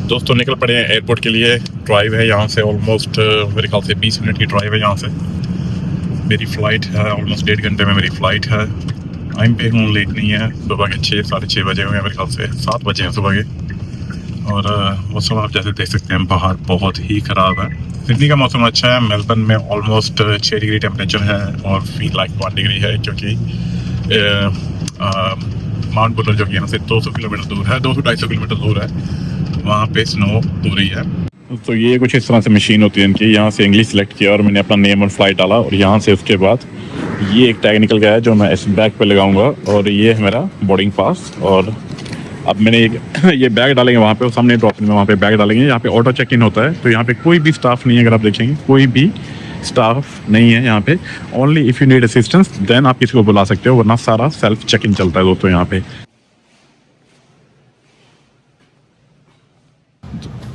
दोस्तों निकल पड़े हैं एयरपोर्ट के लिए। ड्राइव है यहाँ से ऑलमोस्ट मेरे ख्याल से 20 मिनट की ड्राइव है यहाँ से। मेरी फ़्लाइट है ऑलमोस्ट 1.5 घंटे में मेरी फ़्लाइट है। टाइम पे हूँ, लेट नहीं है। सुबह के 6 साढ़े 6 बजे हुए हैं, मेरे ख्याल से 7 बजे हैं सुबह के। और मौसम आप जैसे देख सकते हैं बाहर बहुत ही ख़राब है। सिडनी का मौसम अच्छा है। मेलबर्न में ऑलमोस्ट 6 डिग्री टेम्परेचर है और फील लाइक 1 डिग्री है, क्योंकि माउंट बुलर जो कि यहाँ से 200 किलोमीटर दूर है, 200-250 किलोमीटर दूर है, वहाँ पे स्नो हो रही है। तो ये कुछ इस तरह से मशीन होती है इनकी। यहाँ से इंग्लिश सेलेक्ट किया और मैंने अपना नेम और फ्लाइट डाला, और यहाँ से उसके बाद ये एक टैग निकल गया है जो मैं इस बैग पे लगाऊंगा, और ये है मेरा बोर्डिंग पास। और अब मैंने ये बैग डालेंगे वहाँ पे, और सामने ड्रॉप में वहाँ पे बैग डालेंगे। यहाँ पे ऑटो चेक इन होता है, तो यहाँ पे कोई भी स्टाफ नहीं है। अगर आप देखेंगे कोई भी स्टाफ नहीं है यहाँ पे। Only if you need assistance then आप किसी को बुला सकते हो, वरना सारा सेल्फ चेक इन चलता है दोस्तों यहाँ पे।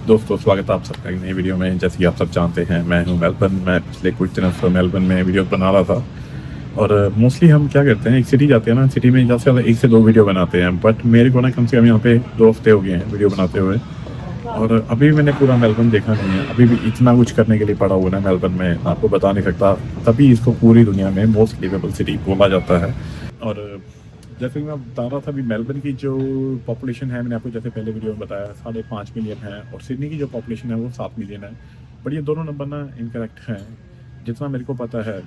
दोस्तों स्वागत है आप सबका एक नई वीडियो में। जैसे कि आप सब जानते हैं मैं हूँ मेलबर्न। मैं पिछले कुछ दिनों से मेलबर्न में वीडियो बना रहा था, और मोस्टली हम क्या करते हैं, एक सिटी जाते हैं ना, सिटी में ज़्यादा से ज़्यादा 1 से 2 वीडियो बनाते हैं। बट मेरे को ना कम से कम यहाँ पे 2 हफ्ते हो गए हैं वीडियो बनाते हुए, और अभी मैंने पूरा मेलबर्न देखा नहीं है। अभी भी इतना कुछ करने के लिए पड़ा हुआ है मेलबर्न में, आपको बता नहीं सकता। तभी इसको पूरी दुनिया में मोस्ट लिवेबल सिटी बोला जाता है। और जैसे कि मैं बता रहा था, अभी मेलबर्न की जो पॉपुलेशन है, मैंने आपको जैसे पहले वीडियो में बताया 5.5 मिलियन है, और सिडनी की जो पॉपुलेशन है वो 7 मिलियन है। बट ये दोनों नंबर ना इनकरेक्ट हैं। जितना मेरे को पता है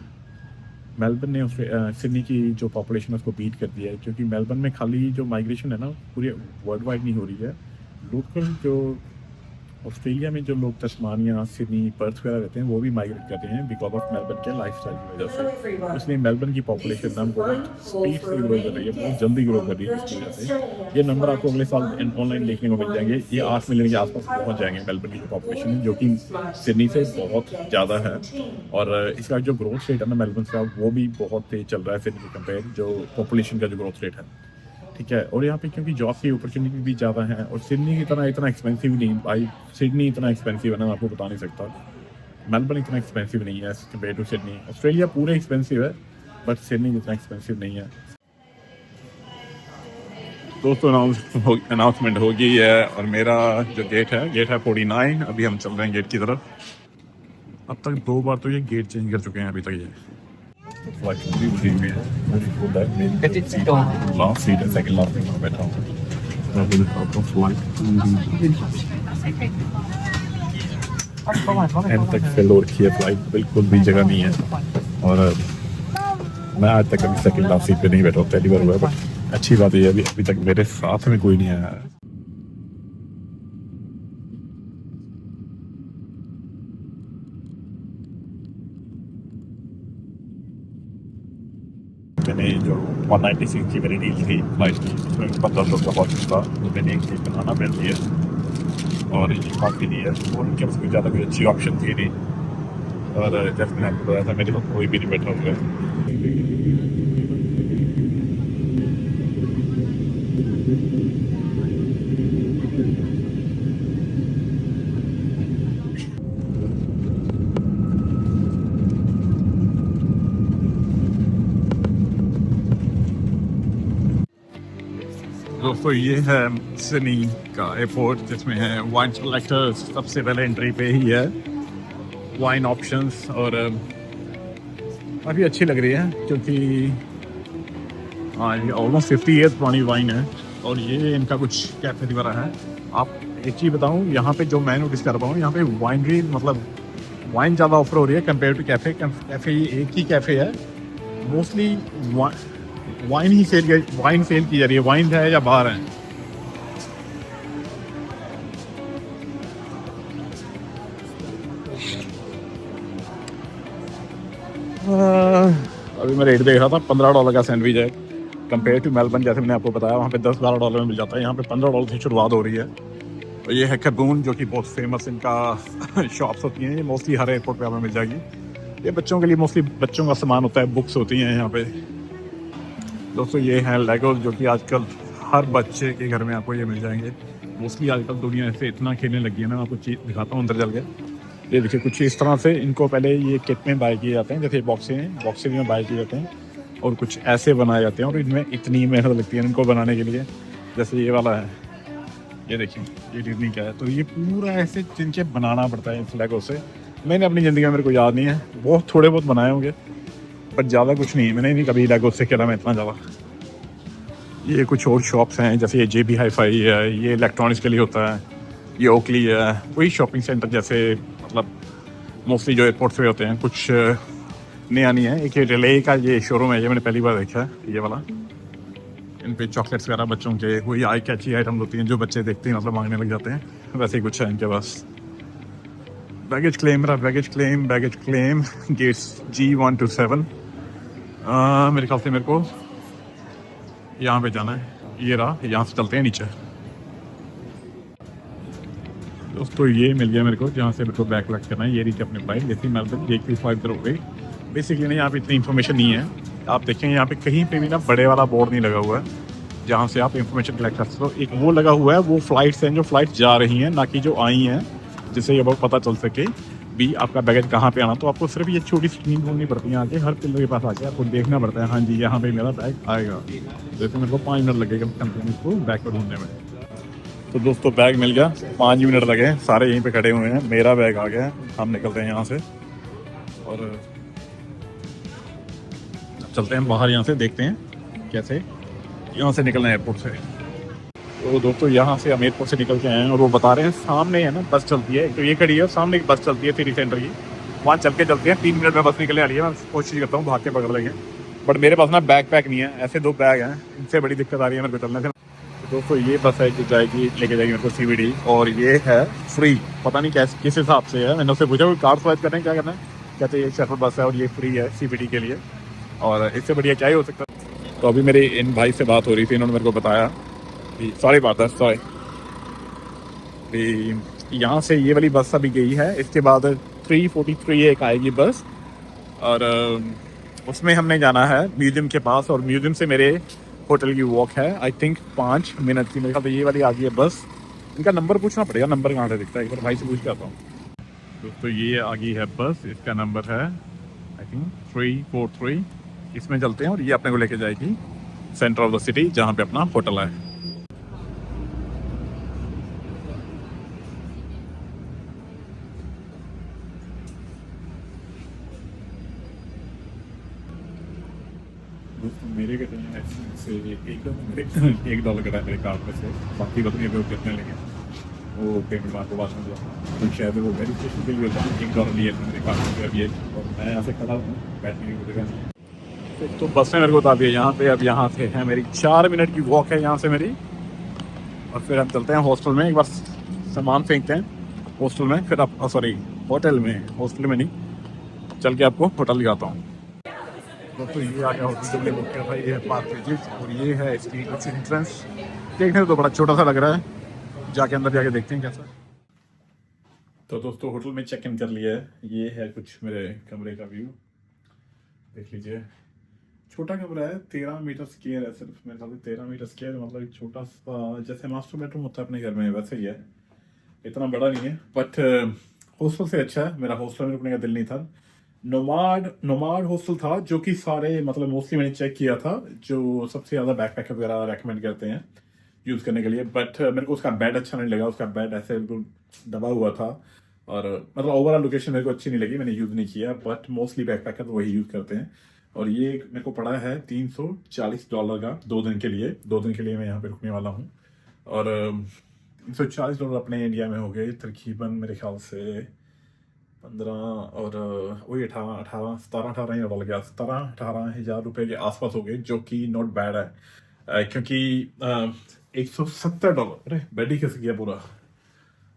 मेलबर्न ने सिडनी की जो पॉपुलेशन है उसको बीट कर दिया है, क्योंकि मेलबर्न में खाली जो माइग्रेशन है ना पूरी वर्ल्ड वाइड नहीं हो रही है। लोकल जो ऑस्ट्रेलिया में जो लोग तस्मानिया, सिडनी, पर्थ वगैरह रहते हैं वो भी माइग्रेट कर रहे हैं बिकॉज ऑफ मेलबर्न के लाइफस्टाइल की वजह से। इसलिए मेलबर्न की पॉपुलेशन ना बहुत स्पीड से ग्रो कर रही है, बहुत जल्दी ग्रो कर रही है। इसकी वजह से ये नंबर आपको अगले साल ऑनलाइन देखने को मिल जाएंगे। ये 8 मिलियन के आसपास पहुंच जाएंगे मेलबर्न की जो पॉपुलेशन है, जो कि सिडनी से बहुत ज़्यादा है। और इसका जो ग्रोथ रेट है ना मेलबर्न का, वो भी बहुत तेज चल रहा है सिडनी के कंपेयर, जो पॉपुलेशन का जो ग्रोथ रेट है, ठीक है। और यहाँ पे क्योंकि जॉब की अपॉर्चुनिटी भी ज़्यादा है, और सिडनी की तरह इतना एक्सपेंसिव नहीं भाई। सिडनी इतना एक्सपेंसिव है ना, मैं आपको बता नहीं सकता। मेलबर्न इतना एक्सपेंसिव नहीं है कंपेयर टू सिडनी। ऑस्ट्रेलिया पूरे एक्सपेंसिव है, बट सिडनी इतना एक्सपेंसिव नहीं है। दोस्तों अनाउंसमेंट हो गई है, और मेरा जो गेट है 49। अभी हम चल रहे हैं गेट की तरफ। अब तक 2 बार तो ये गेट चेंज कर चुके हैं अभी तक। ये फ्लाइट पूरी उठी हुई है। लास्ट सीट है, सेकंड लास्ट में बैठा हूँ। एंड तक फिल हो रखी है फ्लाइट, बिल्कुल भी जगह नहीं है। और मैं आज तक कभी सेकंड लास्ट सीट पे नहीं बैठा हूँ, पहली बार हुआ है। बट अच्छी बात है अभी तक मेरे साथ में कोई नहीं आया है। मैंने जो 196 की मेरी डील थी फ्लाइट की, उसमें 1500 का वॉच था, तो मैंने एक चीज़ बनाना पहन लिया, और ये कॉफ़ी दी है। और उनके पास कोई ज़्यादा कोई अच्छी ऑप्शन थी नहीं, और जैसे मैंने आपको बताया था मेरे पास कोई भी नहीं बैठा हुआ है। दोस्तों ये है सिडनी का एयरपोर्ट, जिसमें है वाइन सेलेक्टर्स। सबसे पहले एंट्री पे ही है वाइन ऑप्शंस, और काफ़ी अच्छी लग रही है, क्योंकि हाँ ये ऑलमोस्ट 50 ईयर्स पुरानी वाइन है। और ये इनका कुछ कैफे वगैरह है। आप एक चीज़ बताऊँ, यहाँ पे जो मैं नोटिस कर पाऊँ, यहाँ पे वाइनरी मतलब वाइन ज़्यादा ऑफर हो रही है कंपेयर टू कैफ़े। कैफ़े ये एक ही कैफ़े है, मोस्टली वाइन सेल की जा रही है। वाइन है या बार है। अभी मैं रेट देख रहा था, $15 का सैंडविच है। कंपेयर टू मेलबर्न, जैसे मैंने आपको बताया, वहाँ पे $10-12 में मिल जाता है। यहाँ पे $15 से शुरुआत हो रही है। और ये है कर्बून, जो कि बहुत फेमस इनका शॉप्स होती हैं। ये मोस्टली हर एयरपोर्ट पे हमें मिल जाएगी। ये बच्चों के लिए मोस्टली बच्चों का सामान होता है, बुक्स होती हैं यहाँ पे। दोस्तों ये हैं लेगो, जो कि आजकल हर बच्चे के घर में आपको ये मिल जाएंगे। मोस्टली आजकल दुनिया ऐसे इतना खेलने लगी है ना, मैं आपको चीज़ दिखाता हूँ अंदर चल के। ये देखिए कुछ इस तरह से इनको पहले ये किट में बाय किए जाते हैं, जैसे बॉक्सेज में बाय किए जाते हैं, और कुछ ऐसे बनाए जाते हैं। और इनमें इतनी मेहनत लगती है इनको बनाने के लिए। जैसे ये वाला है, ये देखिए, ये डिज्नी का है। तो ये पूरा ऐसे जिनके बनाना पड़ता है इस लेगो से। मैंने अपनी ज़िंदगी में, मेरे को याद नहीं है, बहुत थोड़े बहुत बनाए होंगे, पर ज़्यादा कुछ नहीं। मैंने नहीं कभी लेगो से खेला मैं इतना ज़्यादा। ये कुछ और शॉप्स हैं, जैसे ये JB Hi-Fi है, ये इलेक्ट्रॉनिक्स के लिए होता है, ये ओकली है, वही शॉपिंग सेंटर जैसे, मतलब मोस्टली जो एयरपोर्ट पे होते हैं। कुछ नया नहीं है। एक ये रिले का ये शोरूम है, ये मैंने पहली बार देखा है, ये वाला। इन पे चॉकलेट्स वगैरह बच्चों के, वही आई कैची आइटम होती हैं जो बच्चे देखते हैं मतलब मांगने लग जाते हैं, वैसे ही कुछ है इनके पास। बैगेज क्लेम, मेरा बैगेज क्लेम गेट्स G127। मेरे ख्याल से मेरे को यहाँ पे जाना है। ये रहा, यहाँ से चलते हैं नीचे। दोस्तों ये मिल गया मेरे को, जहाँ से मेरे को बैग कलेक्ट करना है। ये रीच अपने फ्लाइट, जैसे मेलबर्न JQ508। बेसिकली ना यहाँ पे इतनी इन्फॉर्मेशन नहीं है। आप देखेंगे यहाँ पे कहीं पे भी ना बड़े वाला बोर्ड नहीं लगा हुआ है जहाँ से आप इन्फॉर्मेशन कलेक्ट कर सकते हो। एक वो लगा हुआ है, वो फ्लाइट्स हैं जो फ्लाइट जा रही हैं, ना कि जो आई हैं, जिससे ये बहुत पता चल सके भी आपका बैगेज कहाँ पे आना। तो आपको सिर्फ ये छोटी स्क्रीन ढूंढनी पड़ती है आके, हर पिलर के पास आके आपको देखना पड़ता है, हाँ जी यहाँ पे मेरा बैग आएगा। जैसे मेरे को 5 मिनट लगेगा कंपनी को बैग को ढूंढने में। तो दोस्तों बैग मिल गया, 5 मिनट लगे, सारे यहीं पे खड़े हुए हैं। मेरा बैग आ गया, हम निकलते हैं यहाँ से और चलते हैं बाहर। यहाँ से देखते हैं कैसे यहाँ से निकलना है एयरपोर्ट से। तो दोस्तों यहाँ से हम एयरपोर्ट से निकल के आए हैं और वो बता रहे हैं सामने है ना बस चलती है, तो ये खड़ी है, सामने एक बस चलती है सिटी सेंटर की, वहाँ चल के चलते हैं। 3 मिनट में बस निकलने वाली है। मैं कोशिश करता हूँ भाग के पकड़ लेंगे, बट मेरे पास ना बैग पैक नहीं है। ऐसे 2 बैग हैं, इनसे बड़ी दिक्कत आ रही है मेरे को चलने से। तो दोस्तों ये बस है जो जाएगी, लेके जाएगी मेरे को CBD, और ये है फ्री। पता नहीं कैसे किस हिसाब से है, मैंने उससे पूछा कोई कार्ड स्वाइप करना है, क्या करना है, कहते ये शटल बस है और ये फ्री है CBD के लिए, और इससे बढ़िया क्या ही हो सकता है। तो अभी मेरी इन भाई से बात हो रही थी, इन्होंने मेरे को बताया कि सॉरी बात है, सॉरी, यहाँ से ये वाली बस अभी गई है, इसके बाद 343 एक आएगी बस, और उसमें हमने जाना है म्यूजियम के पास, और म्यूजियम से मेरे होटल की वॉक है आई थिंक 5 मिनट की। मेरे ख्याल तो ये वाली आ गई है बस। इनका नंबर पूछना पड़ेगा, नंबर कहाँ से दिखता है, एक बार भाई से पूछ के आता हूँ। दोस्तों ये आ गई है बस, इसका नंबर है आई थिंक 343। इसमें चलते हैं और ये अपने को लेके जाएगी सेंटर ऑफ द सिटी, जहाँ पे अपना होटल है। दोस्तों मेरे कहते हैं से $1 कटा है मेरे कार्ड में से, बाकी बकरी पे कितने लेंगे वो पेमेंट आपको बाद में दिया। तो शायद वो वेरिफिकेशन के लिए होता है, $1 लिए मेरे कार्ड में से अभी एक, और मैं यहाँ से खड़ा हूँ, बैठने की जगह नहीं है। तो बस ने मेरे को बता दिया यहाँ पे, अब यहाँ से है मेरी 4 मिनट की वॉक है यहाँ से मेरी, और फिर हम चलते हैं हॉस्टल में। एक बार सामान फेंकते हैं हॉस्टल में, फिर आप सॉरी होटल में, हॉस्टल में नहीं, चल के आपको होटल दिखाता हूँ। तो ये आ गया होटल जो मैंने बुक किया था, ये है पार्क विजिट, और ये है इसकी कुछ एंट्रेंस। देखने तो बड़ा छोटा सा लग रहा है, जाके अंदर जाके देखते हैं कैसा। तो दोस्तों होटल में चेक इन कर लिया है, ये है कुछ मेरे कमरे का व्यू, देख लीजिए। छोटा कमरा है, 13 मीटर स्क्वायर है सिर्फ, मेरे ख्याल से 13 मीटर स्क्वायर, मतलब एक छोटा सा जैसे मास्टर बेडरूम होता है अपने घर में वैसे ही है, इतना बड़ा नहीं है। बट हॉस्टल से अच्छा है। मेरा हॉस्टल में रुकने का दिल नहीं था। नोमाड हॉस्टल था, जो कि सारे मतलब मोस्टली मैंने चेक किया था, जो सबसे ज़्यादा बैकपैकर वगैरह रेकमेंड करते हैं यूज़ करने के लिए। बट मेरे को उसका बेड अच्छा नहीं लगा, उसका बेड ऐसे बिल्कुल दबा हुआ था, और मतलब ओवरऑल लोकेशन मेरे को अच्छी नहीं लगी, मैंने यूज़ नहीं किया। बट मोस्टली बैकपैकर वही यूज़ करते हैं। और ये मेरे को पड़ा है $340 का 2 दिन के लिए। 2 दिन के लिए मैं यहाँ पे रुकने वाला हूँ, और $340 अपने इंडिया में हो गए तकरीबन मेरे ख्याल से 15 और वही 17-18 गया, 17-18 हज़ार रुपये के आसपास हो गए, जो कि नॉट बैड है। क्योंकि $170, अरे बेड ही खिस गया पूरा।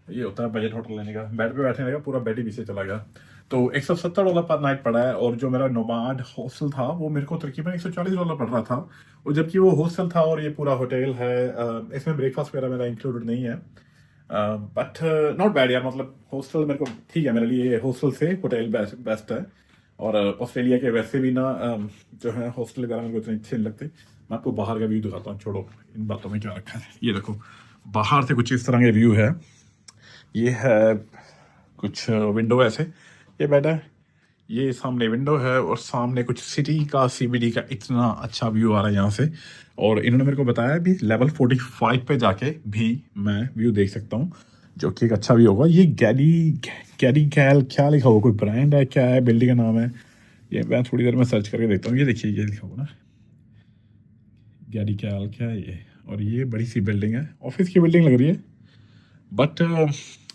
ये होता है बजट होटल लेने का, बेड पे बैठने लगा पूरा बेड ही पीछे चला गया। तो $170 पर नाइट पड़ा है, और जो मेरा नोमाड हॉस्टल था वो मेरे को तकरीबन $140 पड़ रहा था, और जबकि वो हॉस्टल था और ये पूरा होटल है। इसमें ब्रेकफास्ट वगैरह मेरा इंक्लूडेड नहीं है, बट नॉट बैड यार। मतलब हॉस्टल मेरे को ठीक है, मेरे लिए हॉस्टल से होटल बेस्ट है। और ऑस्ट्रेलिया के वैसे भी ना जो है हॉस्टल वगैरह मेरे को इतने अच्छे नहीं लगते। मैं आपको बाहर का व्यू दिखाता हूँ, छोड़ो इन बातों में क्या रखा है। ये देखो बाहर से कुछ इस तरह के व्यू है, ये है कुछ विंडो ऐसे, ये बेड है, ये सामने विंडो है और सामने कुछ सिटी का सीबीडी का इतना अच्छा व्यू आ रहा है यहाँ से। और इन्होंने मेरे को बताया भी लेवल 45 पे जाके भी मैं व्यू देख सकता हूँ, जो कि एक अच्छा व्यू होगा। ये गैरी गैरी कैल क्या लिखा होगा, कोई ब्रांड है क्या है, बिल्डिंग का नाम है ये, मैं थोड़ी देर में सर्च करके देखता हूँ। ये देखिए ये लिखा होगा ना गैरी कैल, क्या है ये। और ये बड़ी सी बिल्डिंग है, ऑफिस की बिल्डिंग लग रही है। बट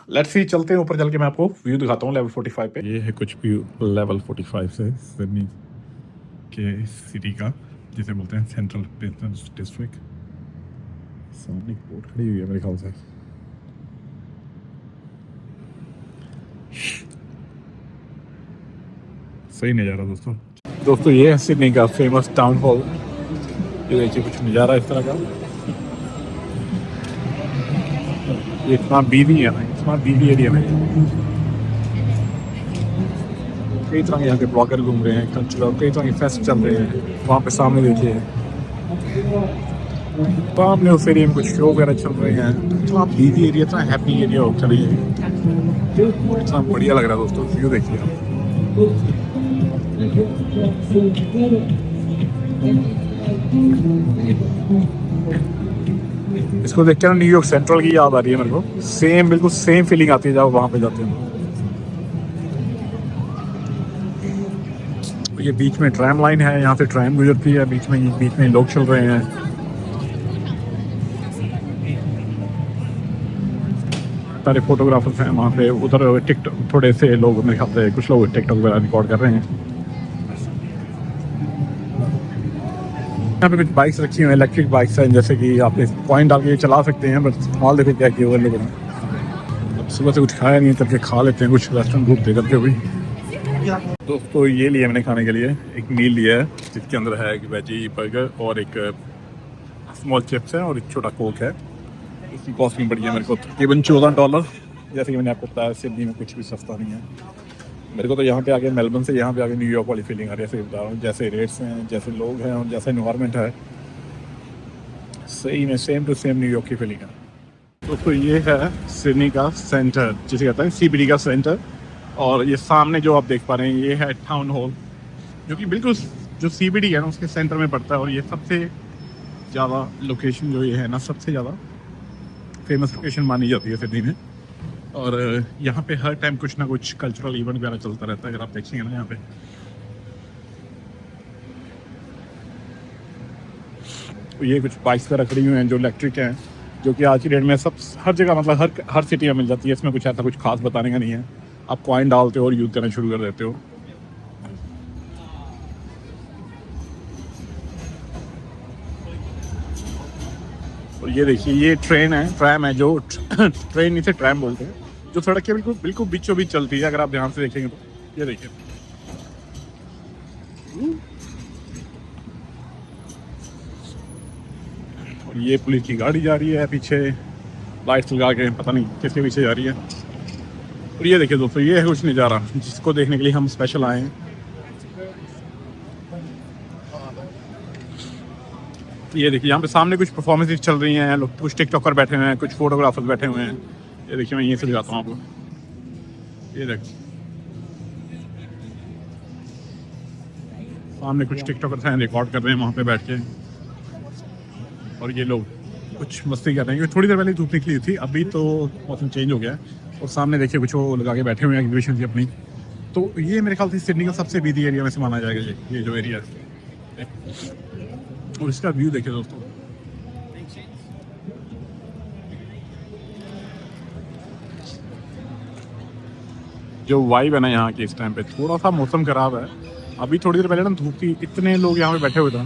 लेट्स सी, चलते हैं ऊपर, चल के मैं आपको व्यू दिखाता हूँ लेवल 45 पे। ये है कुछ व्यू लेवल 45 से सिडनी के सिटी का, जिसे बोलते हैं सेंट्रल बिजनेस डिस्ट्रिक्ट। सामने एक बोट खड़ी हुई है मेरे ख्याल से। सही नज़ारा दोस्तों ये है सिडनी का फेमस टाउन हॉल। ये देखिए कुछ नज़ारा इस तरह का। ये इतना बिजी है ना, इतना बिजी एरिया में। कई तरह के यहाँ पे ब्लॉगर घूम रहे हैं, कल्चरल कई तरह के फेस्ट चल रहे हैं। वहाँ पे सामने देखिए, सामने उस एरिया में कुछ शो वगैरह चल रहे हैं। इतना बिजी एरिया, इतना हैप्पी एरिया हो चलिए, इतना बढ़िया लग रहा है दोस्तों। व्यू देखिए आप। इसको देख के ना न्यूयॉर्क सेंट्रल की याद आ रही है मेरे को। सेम, बिल्कुल सेम फीलिंग आती है जब वहाँ पे जाते हैं। ये बीच में ट्रैम लाइन है, यहाँ से ट्रैम गुजरती है बीच में लोग चल रहे हैं। सारे फोटोग्राफर्स हैं वहाँ पे। उधर टिकटॉक, थोड़े से लोग मेरे ख्याल से कुछ लोग टिकटॉक वगैरह रिकॉर्ड कर रहे हैं। यहाँ पे कुछ बाइक्स रखी हुई हैं, इलेक्ट्रिक बाइक्स हैं, जैसे कि आप पॉइंट डाल के चला सकते हैं। बस माल देखो क्या किया हुआ लोगों ने। सुबह से कुछ खाया नहीं, करके खा लेते हैं कुछ रेस्टोरेंट ग्रुप दे करके भी। दोस्तों ये लिया मैंने खाने के लिए, एक मील लिया है जिसके अंदर है एक वेजी बर्गर और एक स्मॉल चिप्स है और एक छोटा कोक है। इसकी कॉस्ट भी बढ़िया मेरे को तकरीबन $14। जैसे कि मैंने आपको बताया सिडनी में कुछ भी सस्ता नहीं है। मेरे को तो यहाँ पे आके, मेलबर्न से यहाँ पे आके न्यूयॉर्क वाली फीलिंग आ रही है। सही बता रहा हूँ, जैसे रेट्स हैं, जैसे लोग हैं और जैसा इन्वायरमेंट है, सही में सेम टू सेम न्यूयॉर्क की फीलिंग है। दोस्तों ये है सिडनी का सेंटर, जिसे कहते हैं सीबीडी का सेंटर। और ये सामने जो आप देख पा रहे हैं ये है टाउन हॉल, जो कि बिल्कुल जो सीबीडी है ना उसके सेंटर में पड़ता है। और ये सबसे ज़्यादा लोकेशन जो ये है ना, सबसे ज़्यादा फेमस लोकेशन मानी जाती है सिडनी में। और यहाँ पे हर टाइम कुछ ना कुछ कल्चरल इवेंट वगैरह चलता रहता है। अगर आप देखेंगे ना यहाँ पे, तो ये कुछ बाइक्स वगैरह खड़ी हुई हैं जो इलेक्ट्रिक हैं, जो कि आज की डेट में सब हर जगह, मतलब हर सिटी में मिल जाती है। इसमें कुछ ऐसा कुछ खास बताने का नहीं है। आप कॉइन डालते हो और यूज़ करना शुरू कर देते हो। और ये देखिए ये ट्रेन है, ट्रैम है, जो ट्रेन इसे ट्रैम बोलते हैं, जो सड़क के बिल्कुल बिल्कुल बीचों बीच चलती है। अगर आप ध्यान से देखेंगे तो ये देखिए, और ये पुलिस की गाड़ी जा रही है पीछे, लाइट्स लगा के, पता नहीं किसके पीछे जा रही है। और ये देखिए दोस्तों ये है कुछ नज़ारा जिसको देखने के लिए हम स्पेशल आए हैं। ये देखिए यहाँ पे सामने कुछ परफॉर्मेंसेस चल रही हैं, लोग कुछ टिकटॉकर बैठे हुए हैं, कुछ फोटोग्राफर्स बैठे हुए हैं। ये देखिए मैं यहीं से दिखाता हूँ आपको। ये देखिए सामने कुछ टिकटॉकर्स हैं, रिकॉर्ड कर रहे हैं वहाँ पे बैठ के। और ये लोग कुछ मस्ती कर रहे हैं, क्योंकि थोड़ी देर पहले धूप निकली थी, अभी तो मौसम चेंज हो गया है। और सामने देखिए कुछ वो लगा के बैठे हुए हैं एग्जीबिशन की अपनी। तो ये मेरे ख्याल से सिडनी का सबसे बिजी एरिया में से माना जाएगा ये जो एरिया है। और इसका व्यू देखिए दोस्तों, जो वाइब है ना यहाँ की इस टाइम पे। थोड़ा सा मौसम खराब है, अभी थोड़ी देर पहले ना धूप थी, इतने लोग यहाँ पे बैठे हुए थे।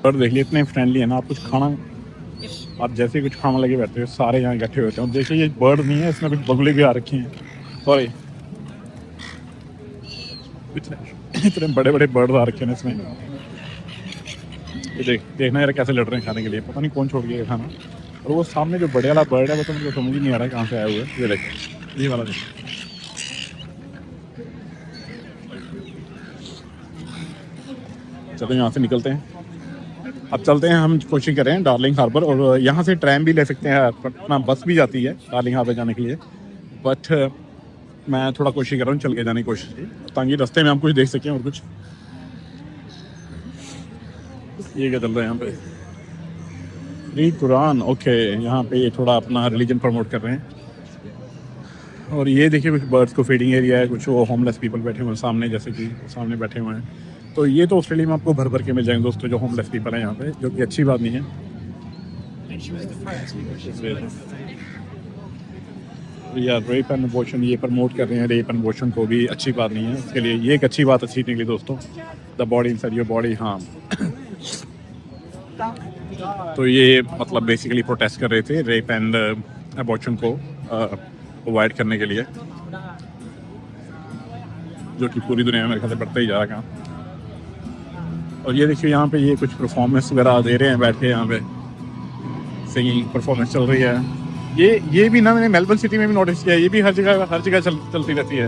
और देख लिए इतने फ्रेंडली है ना, आप कुछ खाना, आप जैसे ही कुछ खाना लगे बैठते हो, सारे यहाँ इकट्ठे होते हैं। देखिए ये बर्ड नहीं है, इसमें कुछ बगुले भी आ रखे हैं, सॉरी इतने बड़े बड़े बर्ड आ रखे हैं इसमें। ये देखना यार कैसे लड़ रहे हैं खाने के लिए, पता नहीं कौन छोड़ गया खाना। और वो सामने जो बड़े वाला बर्ड है वो तो मुझे समझ ही नहीं आ रहा है कहाँ से आया हुआ है। ये देखिए ये वाला देखिए, चलो यहाँ से निकलते हैं। अब चलते हैं, हम कोशिश करें डार्लिंग हार्बर, और यहाँ से ट्रेन भी ले सकते हैं, अपना बस भी जाती है डार्लिंग हार्बर जाने के लिए। बट मैं थोड़ा कोशिश कर रहा हूँ चल के जाने की कोशिश की, ताकि रास्ते में हम कुछ देख सकें और कुछ। ये क्या चल रहा है यहाँ पे? Read Quran, okay. यहाँ पे ये थोड़ा अपना रिलीजन प्रमोट कर रहे हैं। और ये देखिए कुछ बर्ड्स को फीडिंग एरिया है, कुछ वो होमलेस पीपल बैठे हुए हैं सामने, जैसे कि सामने बैठे हुए हैं। तो ये तो ऑस्ट्रेलिया में आपको भर भर के मिल जाएंगे दोस्तों, जो होमलेस पीपल हैं यहाँ पे, जो कि अच्छी बात नहीं है। यार रेप एंड अबॉर्शन ये प्रमोट कर रहे हैं, रेप एंड अबॉर्शन को भी अच्छी बात नहीं है। इसके लिए ये एक अच्छी बात अच्छी निकली दोस्तों, the body inside your body harm. तो ये मतलब बेसिकली प्रोटेस्ट कर रहे थे रेप एंड अबॉर्शन को अवॉइड करने के लिए, जो कि पूरी दुनिया में मेरे ख्याल से बढ़ता ही जा रहा है। और ये देखिए यहाँ पे ये कुछ परफॉर्मेंस वगैरह दे रहे हैं बैठ के, यहाँ पे सिंगिंग परफॉर्मेंस चल रही है। ये भी ना मैंने मेलबर्न सिटी में भी नोटिस किया, ये भी हर जगह चलती रहती है।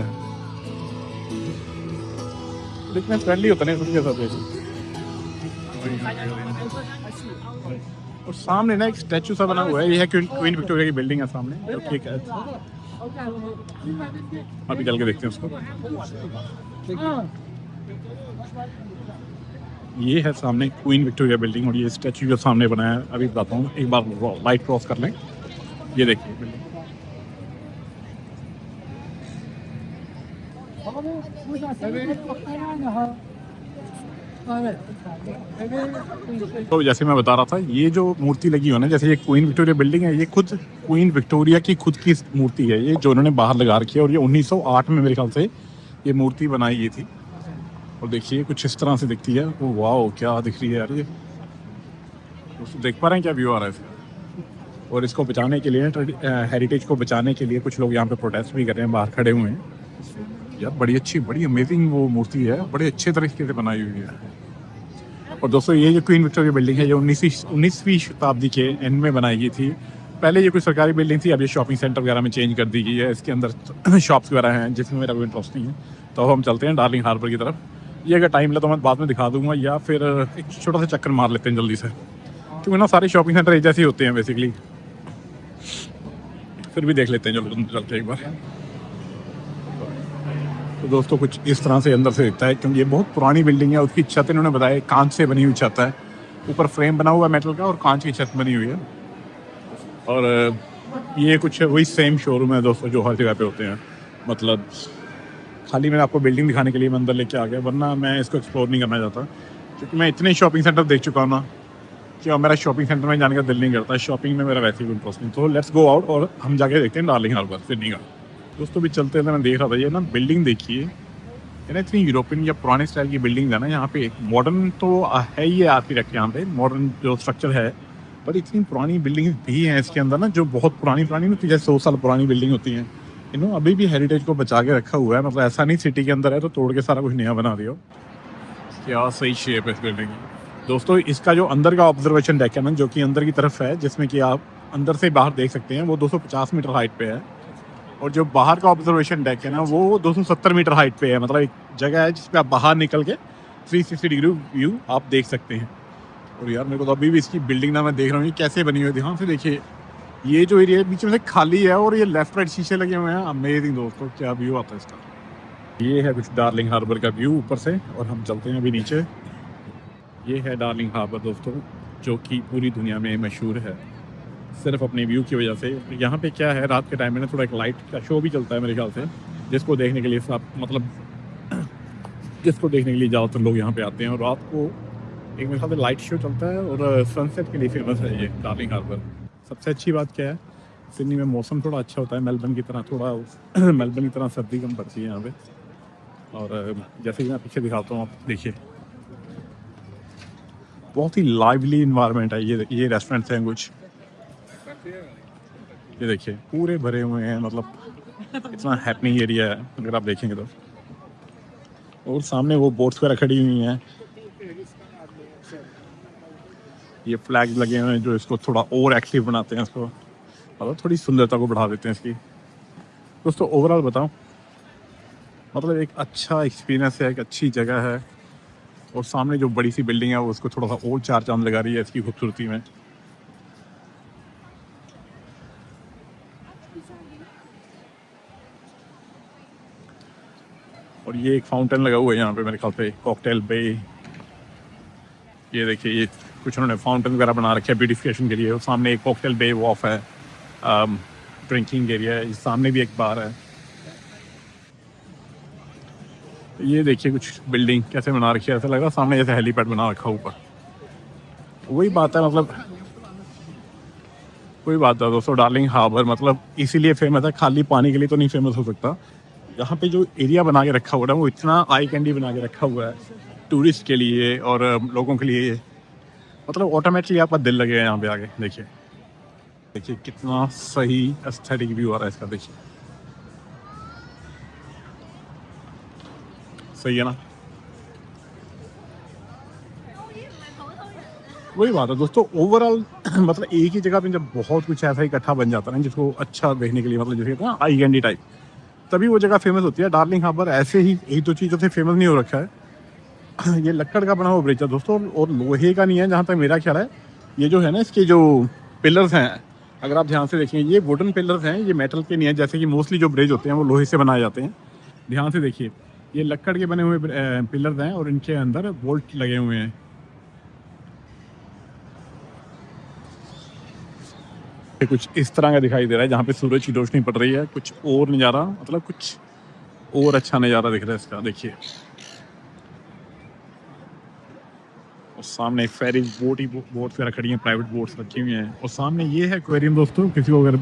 इतने फ्रेंडली होता नहीं सबके साथ। और सामने ना एक स्टैचू सा बना हुआ है, ये है क्वीन विक्टोरिया की बिल्डिंग है सामने, जो ठीक है। अभी चल के देखते हैं उसको। ये है सामने क्वीन विक्टोरिया बिल्डिंग, और ये स्टैचू जो सामने बनाया है, अभी बताता हूँ, एक बार लाइट क्रॉस कर लें। ये देखिए बिल्डिंग, तो जैसे मैं बता रहा था, ये जो मूर्ति लगी हो ना, जैसे ये क्वीन विक्टोरिया बिल्डिंग है, ये खुद क्वीन विक्टोरिया की खुद की मूर्ति है, ये जो उन्होंने बाहर लगा रखी है। और ये 1908 में मेरे ख्याल से ये मूर्ति बनाई गई थी। और देखिए कुछ इस तरह से दिखती है। ओ वाह, क्या दिख रही है यार, ये देख पा रहे हैं क्या व्यू आ रहा है इसका? और इसको बचाने के लिए, हेरिटेज को बचाने के लिए कुछ लोग यहाँ पे प्रोटेस्ट भी कर रहे हैं, बाहर खड़े हुए हैं। यार बड़ी अच्छी, बड़ी अमेजिंग वो मूर्ति है, बड़े अच्छे तरीके से बनाई हुई है। और दोस्तों ये जो क्वीन विक्टोरिया बिल्डिंग है, ये 19वीं शताब्दी के एंड में बनाई गई थी। पहले ये कोई सरकारी बिल्डिंग थी, अब ये शॉपिंग सेंटर वगैरह में चेंज कर दी गई है। इसके अंदर शॉप्स वगैरह हैं, जिसमें मेरा कोई इंटरेस्ट नहीं है। तो हम चलते हैं डार्लिंग हार्बर की तरफ। ये अगर टाइम लगा तो मैं बाद में दिखा दूंगा, या फिर एक छोटा सा चक्कर मार लेते हैं जल्दी से, क्योंकि ना सारे शॉपिंग सेंटर एक जैसे ही होते हैं बेसिकली। फिर भी देख लेते हैं जल्दी चलते एक बार। तो दोस्तों कुछ इस तरह से अंदर से दिखता है, क्योंकि ये बहुत पुरानी बिल्डिंग है। उसकी छत इन्होंने बताया कांच से बनी हुई छत है, ऊपर फ्रेम बना हुआ है मेटल का, और कांच की छत बनी हुई है। और ये कुछ वही सेम शोरूम है दोस्तों, जो हर जगह पे होते हैं। मतलब खाली मैंने आपको बिल्डिंग दिखाने के लिए मैं अंदर लेके आ गया, वरना मैं इसको एक्सप्लोर नहीं करना चाहता, क्योंकि मैं इतने शॉपिंग सेंटर देख चुका हूँ ना कि अब मेरा शॉपिंग सेंटर में जाने का दिल नहीं करता। शॉपिंग में मेरा वैसे ही इंटरेस्ट नहीं। तो लेट्स गो आउट और हम जाके देखते हैं डार्लिंग हार्बर सिडनी का। दोस्तों भी चलते हैं, मैं देख रहा था ये ना बिल्डिंग देखिए, ये ना इतनी यूरोपियन या पुराने स्टाइल की बिल्डिंग है ना। यहाँ पे मॉडर्न तो है ही है आर्किटेक्ट, यहाँ पे मॉडर्न जो स्ट्रक्चर है, पर इतनी पुरानी बिल्डिंग भी हैं इसके अंदर ना, जो बहुत पुरानी नहीं होती, जैसे 100 साल पुरानी बिल्डिंग होती हैं। इन्होंने अभी भी हेरिटेज को बचा के रखा हुआ है। मतलब ऐसा नहीं सिटी के अंदर है तो तोड़ के सारा कुछ नया बना दिया। क्या सही शेप है इस बिल्डिंग की। दोस्तों इसका जो अंदर का ऑब्जर्वेशन डेक है ना, जो कि अंदर की तरफ है, जिसमें कि आप अंदर से बाहर देख सकते हैं, वो 250 मीटर हाइट पे है। और जो बाहर का ऑब्जर्वेशन डेक है ना, वो 270 मीटर हाइट पे है। मतलब एक जगह है जिस पे आप बाहर निकल के 360 डिग्री व्यू आप देख सकते हैं। और यार मेरे को तो अभी भी इसकी बिल्डिंग ना मैं देख रहा हूँ कैसे बनी हुई है। ध्यान से देखिए, ये जो एरिया बीच में से खाली है, और ये लेफ्ट राइट शीशे लगे हुए हैं। अमेजिंग दोस्तों, क्या व्यू आता है इसका। ये है कुछ डार्लिंग हार्बर का व्यू ऊपर से, और हम चलते हैं अभी नीचे। ये है डार्लिंग हार्बर दोस्तों, जो कि पूरी दुनिया में मशहूर है सिर्फ अपने व्यू की वजह से। यहाँ पे क्या है, रात के टाइम में ना थोड़ा एक लाइट का शो भी चलता है मेरे ख्याल से, जिसको देखने के लिए सब मतलब जिसको देखने के लिए ज़्यादातर लोग यहाँ पे आते हैं। और रात को एक मेरे ख्याल से लाइट शो चलता है, और सनसेट के लिए फेमस है ये डार्लिंग हार्बर। सबसे अच्छी बात क्या है, सिडनी में मौसम थोड़ा अच्छा होता है, मेलबर्न की तरह थोड़ा मेलबर्न की तरह सर्दी कम पड़ती है यहाँ पे। और जैसे कि मैं पीछे दिखाता हूँ, आप देखिए बहुत ही लाइवली इन्वायरमेंट है। ये रेस्टोरेंट्स हैं कुछ, ये देखिए पूरे भरे हुए हैं। मतलब इतना हैपनिंग एरिया है अगर आप देखेंगे तो। और सामने वो बोट्स वगैरह खड़ी हुई हैं, ये फ्लैग लगे हुए हैं जो इसको थोड़ा और एक्टिव बनाते हैं, इसको मतलब थोड़ी सुंदरता को बढ़ा देते हैं इसकी। दोस्तों ओवरऑल बताऊं, मतलब एक अच्छा एक्सपीरियंस है, एक अच्छी जगह है। और सामने जो बड़ी सी बिल्डिंग है वो उसको थोड़ा सा और चार चांद लगा रही है इसकी खूबसूरती में। और ये एक फाउंटेन लगा हुआ है यहाँ पे मेरे ख्याल से, कॉकटेल बे। ये देखिए ये कुछ उन्होंने फाउंटेन वगैरह बना रखे हैं ब्यूटिफिकेशन के लिए। और सामने एक कॉकटेल बे वॉफ है, ड्रिंकिंग एरिया है। सामने भी एक बार है। ये देखिए कुछ बिल्डिंग कैसे बना रखी है, ऐसा लग रहा है सामने जैसे हेलीपैड बना रखा ऊपर। वही बात है, मतलब वही बात है दोस्तों, डार्लिंग हार्बर मतलब इसीलिए फेमस है, खाली पानी के लिए तो नहीं फेमस हो सकता। यहाँ पे जो एरिया बना के रखा हुआ है वो इतना आई कैंडी बना के रखा हुआ है टूरिस्ट के लिए और लोगों के लिए, मतलब ऑटोमेटिकली आपका दिल लगेगा यहाँ पे आके। देखिए देखिए कितना सही एस्थेटिक व्यू आ रहा है इसका, देखिए सही है ना। वही बात है दोस्तों, ओवरऑल मतलब एक ही जगह पे जब बहुत कुछ ऐसा इकट्ठा बन जाता है ना जिसको अच्छा देखने के लिए, मतलब जैसे ना आई कैंडी टाइप, तभी वो जगह फेमस होती है। डार्लिंग हार्बर ऐसे ही एक दो चीज़ों से फेमस नहीं हो रखा है। ये लक्कड़ का बना हुआ ब्रिज है दोस्तों, और लोहे का नहीं है जहाँ तक मेरा ख्याल है। ये जो है ना इसके जो पिलर्स हैं, अगर आप ध्यान से देखेंगे ये वुडन पिलर्स हैं, ये मेटल के नहीं है। जैसे कि मोस्टली जो ब्रिज होते हैं वो लोहे से बनाए जाते हैं। ध्यान से देखिए ये लक्कड़ के बने हुए पिलर्स हैं और इनके अंदर बोल्ट लगे हुए हैं। कुछ इस तरह का दिखाई दे रहा है जहाँ पे सूरज की रोशनी पड़ रही है। कुछ और नज़ारा, मतलब कुछ और अच्छा नज़ारा दिख रहा है इसका, देखिए। और सामने फेरी बोट वगैरह खड़ी हैं, प्राइवेट बोट्स रखी हुई हैं। और सामने ये है एक्वेरियम दोस्तों, किसी को अगर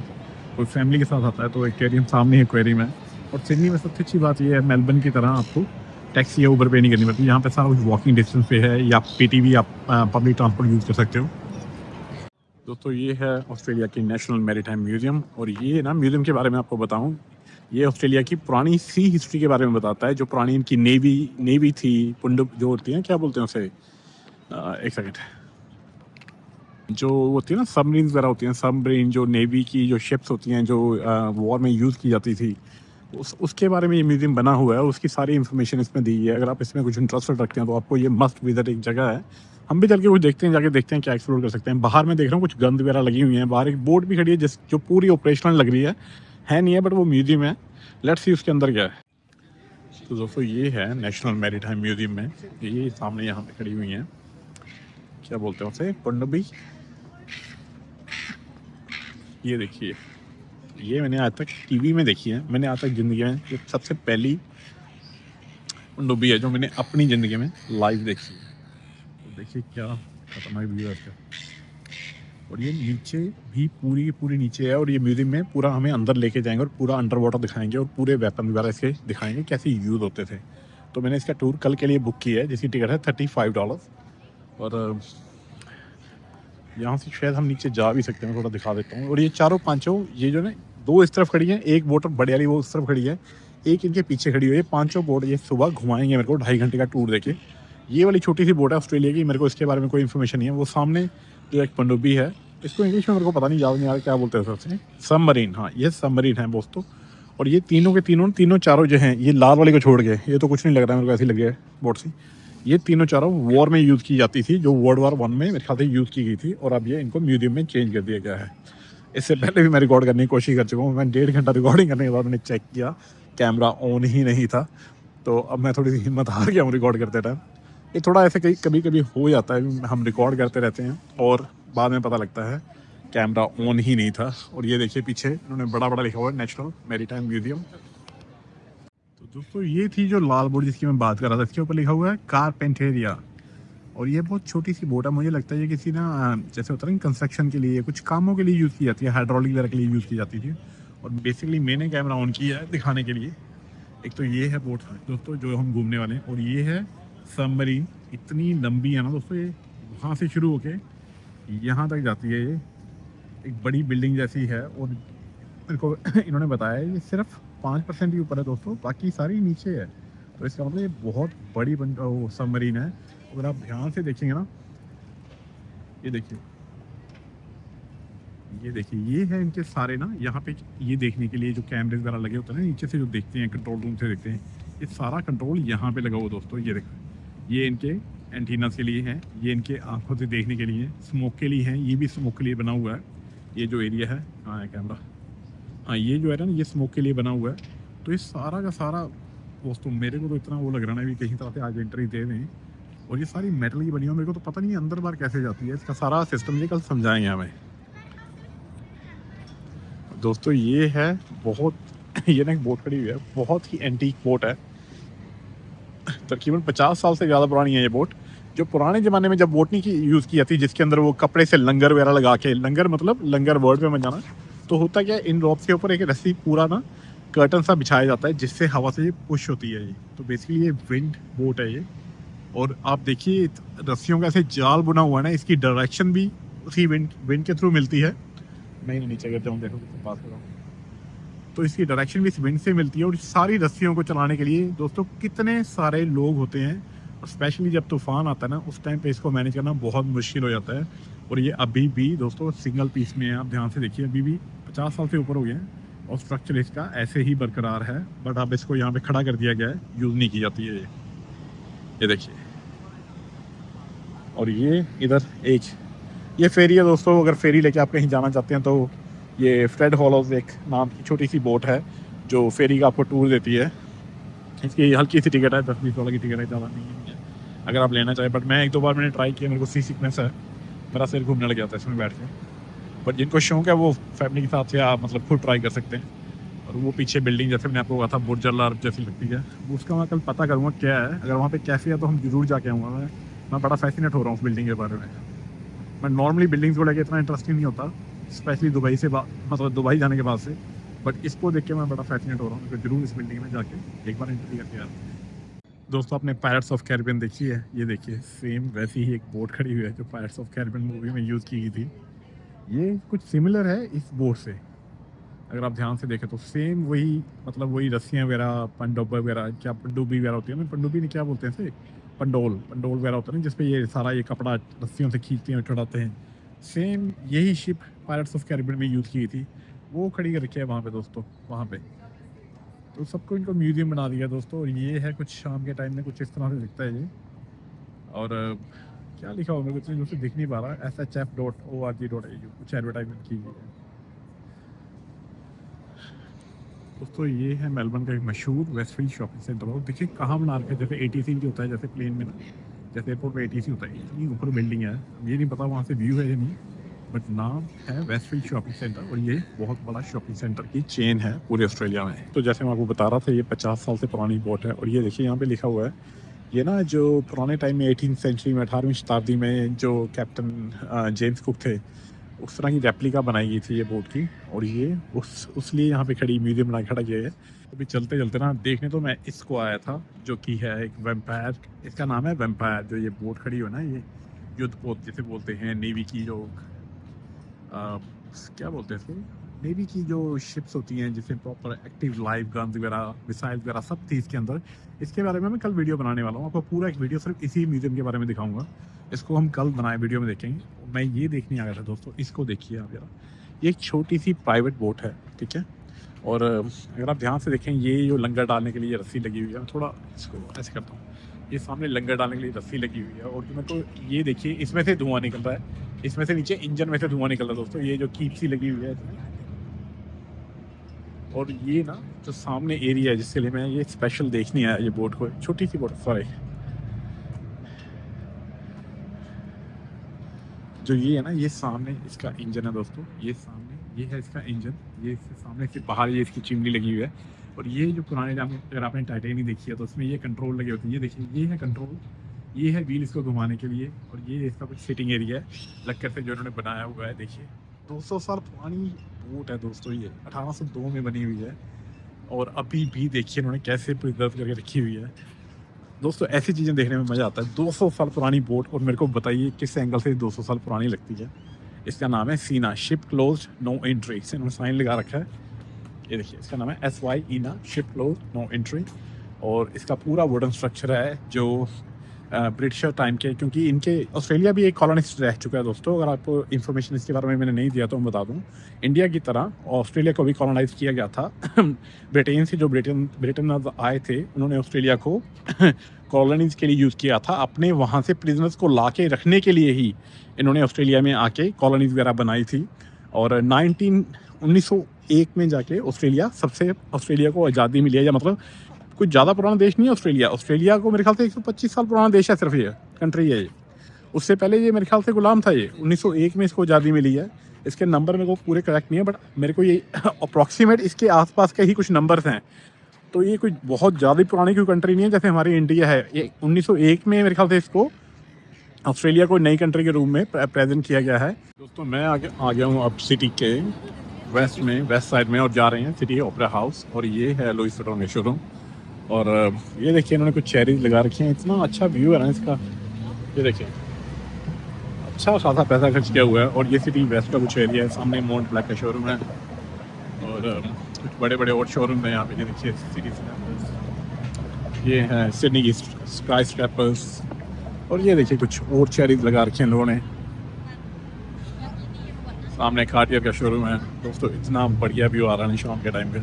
कोई फैमिली के साथ आता है तो एक्वेरियम सामने एक्वेरियम है। और सिडनी में सबसे अच्छी बात ये है, मेलबर्न की तरह आपको टैक्सी या ऊबर पे नहीं करनी पड़ती। यहाँ पे सारा कुछ वॉकिंग डिस्टेंस पे है, या पीटीवी आप पब्लिक ट्रांसपोर्ट यूज़ कर सकते हो। दोस्तों ये है ऑस्ट्रेलिया की नेशनल मैरीटाइम म्यूजियम। और ये ना म्यूजियम के बारे में आपको बताऊं, ये ऑस्ट्रेलिया की पुरानी सी हिस्ट्री के बारे में बताता है। जो पुरानी इनकी नेवी थी, पुंडुप जो होती है, क्या बोलते हैं उसे, एक सेकंड, जो होती है ना सबमरीन वगैरह होती हैं, सबमरीन जो नेवी की जो शिप्स होती हैं जो वॉर में यूज़ की जाती थी, उसके बारे में ये म्यूजियम बना हुआ है। उसकी सारी इन्फॉर्मेशन इसमें दी है। अगर आप इसमें कुछ इंटरेस्ट रखते हैं तो आपको ये मस्ट विजिट एक जगह है। हम भी चल के कुछ देखते हैं, जाके देखते हैं क्या एक्सप्लोर कर सकते हैं। बाहर में देख रहा हूँ कुछ गंद वगैरह लगी हुई है। बाहर एक बोट भी खड़ी है जो पूरी ऑपरेशनल लग रही है नहीं है, बट वो म्यूजियम है। लेट्स सी उसके अंदर क्या है। तो दोस्तों ये है नेशनल मैरीटाइम म्यूजियम में, ये सामने यहाँ पे खड़ी हुई हैं, क्या बोलते हैं उसे, पनडुब्बी। ये देखिए, ये मैंने आज तक टीवी में देखी है। मैंने आज तक ज़िंदगी में ये सबसे पहली पनडुब्बी है जो मैंने अपनी ज़िंदगी में लाइव देखी है। तो देखिए क्या खतरनाक व्यू है इसका। और ये नीचे भी पूरी की पूरी नीचे है। और ये म्यूजियम में पूरा हमें अंदर लेके जाएंगे और पूरा अंडर वाटर दिखाएंगे और पूरे वेपन वगैरह इसके दिखाएंगे कैसे यूज़ होते थे। तो मैंने इसका टूर कल के लिए बुक किया है, जिसकी टिकट है $35। और यहाँ से शायद हम नीचे जा भी सकते हैं, थोड़ा दिखा देता हूँ। और ये चारों पांचों, ये जो ना दो इस तरफ खड़ी हैं, एक बोट बड़े वाली वो उस तरफ खड़ी है, एक इनके पीछे खड़ी हुई है। पांचों बोट ये सुबह घुमाएंगे मेरे को 2.5 घंटे का टूर देके। ये वाली छोटी सी बोट है ऑस्ट्रेलिया की, मेरे को इसके बारे में कोई इन्फॉर्मेशन नहीं है। वो सामने जो एक पनडुब्बी है, इसको इंग्लिश में मेरे को पता नहीं, याद नहीं आ रहा क्या बोलते हैं सबसे, सबमरीन। हाँ ये सबमरीन है दोस्तों। और ये तीनों के तीनों चारों जो हैं, ये लाल वाले को छोड़ के, ये तो कुछ नहीं लग रहा है मेरे को, ऐसी लग रहा है बोट सी। ये तीनों चारों वॉर में यूज़ की जाती थी, जो वर्ल्ड वॉर 1 में मेरे ख्याल से यूज़ की गई थी। और अब ये इनको म्यूजियम में चेंज कर दिया गया है। इससे पहले भी मैं रिकॉर्ड करने की कोशिश कर चुका हूँ। मैं 1.5 घंटा रिकॉर्डिंग करने के बाद मैंने चेक किया, कैमरा ऑन ही नहीं था। तो अब मैं थोड़ी सी हिम्मत हार गया हूँ रिकॉर्ड करते टाइम। ये थोड़ा ऐसे कभी कभी हो जाता है, हम रिकॉर्ड करते रहते हैं और बाद में पता लगता है कैमरा ऑन ही नहीं था। और ये देखिए पीछे उन्होंने बड़ा बड़ा लिखा हुआ है नेशनल मैरीटाइम म्यूजियम। तो दोस्तों ये थी जो लाल बोट जिसकी मैं बात कर रहा था, इसके ऊपर लिखा हुआ है कारपेंटेरिया। और ये बहुत छोटी सी बोट है, मुझे लगता है ये किसी ना जैसे होता है ना कंस्ट्रक्शन के लिए, कुछ कामों के लिए यूज़ की जाती है, हाइड्रोलिक वगैरह के लिए यूज़ की जाती थी। और बेसिकली मैंने कैमरा ऑन किया है दिखाने के लिए। एक तो ये है बोट दोस्तों जो हम घूमने वाले हैं, और ये है सबमरीन। इतनी लंबी है ना दोस्तों, ये वहाँ से शुरू होके यहाँ तक जाती है। ये एक बड़ी बिल्डिंग जैसी है। और मेरे को इन्होंने बताया ये सिर्फ 5% ही ऊपर है दोस्तों, बाकी सारी नीचे है। तो इसका मतलब ये बहुत बड़ी सबमरीन है। अगर आप ध्यान से देखेंगे ना, ये देखिए, ये है इनके सारे ना, यहाँ पे ये देखने के लिए जो कैमरे वगैरह लगे होते हैं ना, नीचे से जो देखते हैं, कंट्रोल रूम से देखते हैं, ये सारा कंट्रोल यहाँ पे लगा हुआ दोस्तों। ये देखो, ये इनके एंटीनास के लिए हैं, ये इनके आंखों से देखने के लिए, स्मोक के लिए हैं, ये भी स्मोक के लिए बना हुआ है। ये जो एरिया है, हाँ है कैमरा, हाँ ये जो है ना ये स्मोक के लिए बना हुआ है। तो ये सारा का सारा दोस्तों मेरे को तो इतना वो लग रहा है ना भी कहीं तरह से आज एंट्री दे दें। और ये सारी मेटल की बनी हुई, मेरे को तो पता नहीं है अंदर बाहर कैसे जाती है, इसका सारा सिस्टम ये कल समझाएंगे हमें। दोस्तों ये है बहुत ये ना एक बोट खड़ी हुई है, बहुत ही एंटीक बोट है, तकरीबन 50 साल से ज़्यादा पुरानी है ये बोट। जो पुराने ज़माने में जब बोट नहीं की यूज़ की जाती, जिसके अंदर वो कपड़े से लंगर वगैरह लगा के, लंगर मतलब लंगर वर्ड में मत जाना, तो होता क्या है इन रॉप्स के ऊपर एक रस्सी पूरा ना कर्टन सा बिछाया जाता है जिससे हवा से ये पुश होती है। ये तो बेसिकली ये विंड बोट है ये। और आप देखिए रस्सियों का ऐसे जाल बुना हुआ है ना, इसकी डायरेक्शन भी उसी विंड के थ्रू मिलती है। मैं नीचे गिर जाऊँ, देखो बात कर रहा हूँ, तो इसकी डायरेक्शन भी इस विंड से मिलती है। और सारी रस्सियों को चलाने के लिए दोस्तों कितने सारे लोग होते हैं, और स्पेशली जब तूफान आता है ना उस टाइम पे इसको मैनेज करना बहुत मुश्किल हो जाता है। और ये अभी भी दोस्तों सिंगल पीस में है, आप ध्यान से देखिए, अभी भी 50 साल से ऊपर हो गए हैं और स्ट्रक्चर इसका ऐसे ही बरकरार है। बट अब इसको यहाँ पे खड़ा कर दिया गया है, यूज़ नहीं की जाती है ये देखिए। और ये इधर एक ये फेरी है दोस्तों, अगर फेरी लेके आप कहीं जाना चाहते हैं तो ये फ्रेड हॉलोज एक नाम की छोटी सी बोट है जो फेरी का आपको टूर देती है। इसकी हल्की सी टिकट है, 10-20 वाला की टिकट है, ज़्यादा नहीं है अगर आप लेना चाहें। बट मैं 1-2 बार मैंने ट्राई किया, मेरे को सी सिकनेस है, मेरा सिर घूमने लग जाता है इसमें बैठ के। बट जिनको शौक है वो फैमिली के साथ या मतलब खुद ट्राई कर सकते हैं। और वो पीछे बिल्डिंग जैसे मैंने आपको कहा था बुर्ज अल अरब जैसी लगती है, उसका मैं कल पता करूँगा क्या है। अगर वहाँ पे कैफे है तो हम जरूर जाके आऊँगा। मैं बड़ा फैसिनेट हो रहा हूँ उस बिल्डिंग के बारे में। मैं नॉर्मली बिल्डिंग्स को लेकर इतना इंटरेस्टिंग नहीं होता, स्पेशली दुबई से मतलब दुबई जाने के बाद से। बट इसको देख के मैं बड़ा फैसिनेट हो रहा हूँ, तो जरूर इस बिल्डिंग में जाके एक बार एंट्री करके आता हूँ। दोस्तों आपने पायरेट्स ऑफ कैरिबियन देखी है, ये देखिए सेम वैसी ही एक बोट खड़ी हुई है जो पायरेट्स ऑफ कैरिबियन मूवी में यूज़ की गई थी। ये कुछ सिमिलर है इस बोट से, अगर आप ध्यान से देखें तो सेम वही, मतलब वही रस्सियाँ वगैरह, पंडोबा वगैरह, क्या पंडुबी वगैरह होती है ना, पंडुबी नहीं क्या बोलते हैं इसे, पंडोल वगैरह होता है ना, जिसपे ये सारा ये कपड़ा रस्सियों से खींचते हैं चढ़ाते हैं। सेम यही शिप पायरेट्स ऑफ कैरिबियन में यूज़ की गई थी, वो खड़ी कर रखी है वहाँ पे दोस्तों, वहाँ पे। तो सबको इनको म्यूजियम बना दिया दोस्तों। और ये है कुछ शाम के टाइम में कुछ इस तरह से दिखता है ये। और क्या लिखा हुआ मेरे को इतनी दूर से दिख नहीं पा रहा, shf.org.au कुछ एडवर्टाइजमेंट की गई है दोस्तों। ये है मेलबर्न का एक मशहूर वेस्टफील्ड शॉपिंग सेंटर। और देखिए कहाँ बना रखा है, जैसे ATC भी होता है, जैसे प्लेन में ना, जैसे एयरपोर्ट पे ATC होता है, इतनी ऊपर बिल्डिंग है, ये नहीं पता वहाँ से व्यू है या नहीं, बट नाम है वेस्टफील्ड शॉपिंग सेंटर। और ये बहुत बड़ा शॉपिंग सेंटर की चेन है पूरे ऑस्ट्रेलिया में। तो जैसे मैं आपको बता रहा था ये 50 साल से पुरानी बोट है। और ये देखिए यहाँ पे लिखा हुआ है, ये ना जो पुराने टाइम में 18वीं सेंचुरी में 18वीं शताब्दी में जो कैप्टन जेम्स कुक थे, उस तरह की रेप्लिका बनाई गई थी ये बोट की। और ये उस लिए यहाँ पे खड़ी म्यूजियम बना खड़ा किया है। अभी चलते चलते ना देखने तो मैं इसको आया था जो कि है एक वेम्पायर, इसका नाम है वेम्पायर। जो ये बोट खड़ी हो ना, ये युद्ध पोत जिसे बोलते हैं, नेवी की जो क्या बोलते हैं इसको, नेवी की जो शिप्स होती हैं जिसमें प्रॉपर एक्टिव लाइव गन्स वगैरह, मिसाइल वगैरह सब थी इसके अंदर। इसके बारे में मैं कल वीडियो बनाने वाला हूँ, आपको पूरा एक वीडियो सिर्फ इसी म्यूजियम के बारे में दिखाऊंगा। इसको हम कल बनाए वीडियो में देखेंगे। मैं ये देखने आ गया था दोस्तों, इसको देखिए आप जरा, ये एक छोटी सी प्राइवेट बोट है, ठीक है। और अगर आप ध्यान से देखें, ये जो लंगर डालने के लिए रस्सी लगी हुई है, मैं थोड़ा इसको ऐसे करता हूँ, ये सामने लंगर डालने के लिए रस्सी लगी हुई है। और जो मेरे को ये देखिए इसमें से धुआं निकल रहा है, इसमें से नीचे इंजन में से धुआं निकल रहा है दोस्तों, ये जो कीप सी लगी हुई है इसमें। और ये ना जो सामने एरिया है जिसके लिए मैं ये स्पेशल देखने आया, ये बोट को, छोटी सी बोट, सॉरी, जो ये है ना, ये सामने इसका इंजन है दोस्तों, ये सामने ये है इसका इंजन, ये इसके सामने से बाहर ये इसकी चिमनी लगी हुई है। और ये जो पुराने टाइम अगर आपने टाइटैनिक देखी है तो उसमें ये कंट्रोल लगे होते हैं, ये देखिए ये है कंट्रोल, ये है व्हील इसको घुमाने के लिए। और ये इसका कुछ सिटिंग एरिया है लक्कर से जो उन्होंने बनाया हुआ है। देखिए 200 साल पुरानी बोट है दोस्तों, ये 1802 में बनी हुई है। और अभी भी देखिए उन्होंने कैसे प्रिजर्व करके रखी हुई है दोस्तों। ऐसी चीज़ें देखने में मज़ा आता है। 200 साल पुरानी बोट, और मेरे को बताइए किस एंगल से 200 साल पुरानी लगती है। इसका नाम है सीना, शिप क्लोज नो एंट्री, से उन्होंने साइन लगा रखा है। ये देखिए इसका नाम है SY ईना, शिप क्लोज नो एंट्री। और इसका पूरा वुडन स्ट्रक्चर है जो ब्रिटिशर टाइम के, क्योंकि इनके ऑस्ट्रेलिया भी एक कॉलोनिस्ट रह चुका है दोस्तों। अगर आपको इन्फॉर्मेशन इसके बारे में मैंने नहीं दिया तो मैं बता दूं, इंडिया की तरह ऑस्ट्रेलिया को भी कॉलोनाइज किया गया था ब्रिटेन से। जो ब्रिटेन आए थे उन्होंने ऑस्ट्रेलिया को कॉलोनीज़ के लिए यूज़ किया था। अपने वहाँ से प्रिजनर्स को ला के रखने के लिए ही इन्होंने ऑस्ट्रेलिया में आके कॉलोनीज़ वगैरह बनाई थी। और 1901 में जाके ऑस्ट्रेलिया को आज़ादी मिली है। या मतलब कुछ ज़्यादा पुराना देश नहीं है ऑस्ट्रेलिया। ऑस्ट्रेलिया को मेरे ख्याल से 125 साल पुराना देश है, सिर्फ ये कंट्री है ये। उससे पहले ये मेरे ख्याल से गुलाम था ये। 1901 में इसको आज़ादी मिली है। इसके नंबर मेरे को पूरे करेक्ट नहीं है, बट मेरे को ये अप्रॉक्सीमेट इसके आसपास के ही कुछ नंबर्स हैं। तो ये कुछ बहुत ज़्यादा पुरानी कोई कंट्री नहीं है जैसे हमारी इंडिया है। ये 1901 में मेरे ख्याल से इसको ऑस्ट्रेलिया को नई कंट्री के रूप में प्रेजेंट किया गया है। दोस्तों मैं आ गया हूँ अब सिटी के वेस्ट साइड में, और जा रहे हैं सिटी ओपेरा हाउस। और ये है लुइस वुइटन का शोरूम। और ये देखिए इन्होंने कुछ चेरीज लगा रखी हैं। इतना अच्छा व्यू है ना इसका, ये देखिए अच्छा खासा पैसा खर्च किया हुआ है। और ये सिटी वेस्ट का कुछ एरिया है। सामने मोंट ब्लैक का शोरूम है और कुछ बड़े बड़े और शोरूम हैं यहाँ पे। ये देखिए सिटी स्क्रैपर्स, ये है सिडनी की स्काई स्क्रैपर्स। और ये देखिए कुछ और चेरीज लगा रखे हैं लोगों ने। सामने कार्टियर का शोरूम है। दोस्तों इतना बढ़िया व्यू आ रहा है शाम के टाइम पे।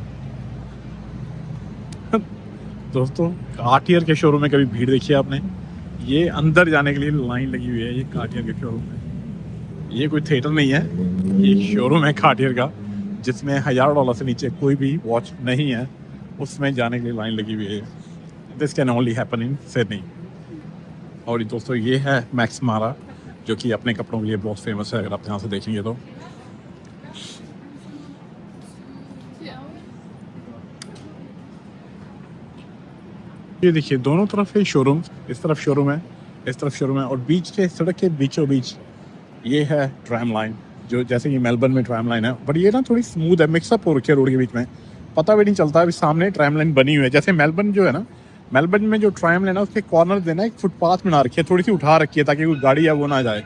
दोस्तों कार्टियर के शोरूम में कभी भीड़ देखी है आपने? ये अंदर जाने के लिए लाइन लगी हुई है ये कार्टियर के शोरूम में। ये कोई थिएटर नहीं है, ये शोरूम है कार्टियर का, जिसमें $1000 से नीचे कोई भी वॉच नहीं है। उसमें जाने के लिए लाइन लगी हुई है। This can only happen in Sydney. और दोस्तों ये है मैक्स मारा, जो कि अपने कपड़ों के लिए बहुत फेमस है। अगर आप यहाँ से देखेंगे तो ये देखिए दोनों तरफ है शोरूम। इस तरफ शोरूम है, इस तरफ शोरूम है। और बीच के सड़क के बीचों बीच ये है ट्रैम लाइन, जो जैसे कि मेलबर्न में ट्रैम लाइन है। बट ये ना थोड़ी स्मूथ है, मिक्सअप हो रखी है रोड के बीच में, पता भी नहीं चलता अभी सामने ट्रैम लाइन बनी हुई है। जैसे मेलबर्न जो है ना, मेलबर्न में जो ट्रैम लाइन है उसके कॉर्नर देना एक फुटपाथ बना रखी है, थोड़ी सी उठा रखी है ताकि कोई गाड़ी या वो ना जाए।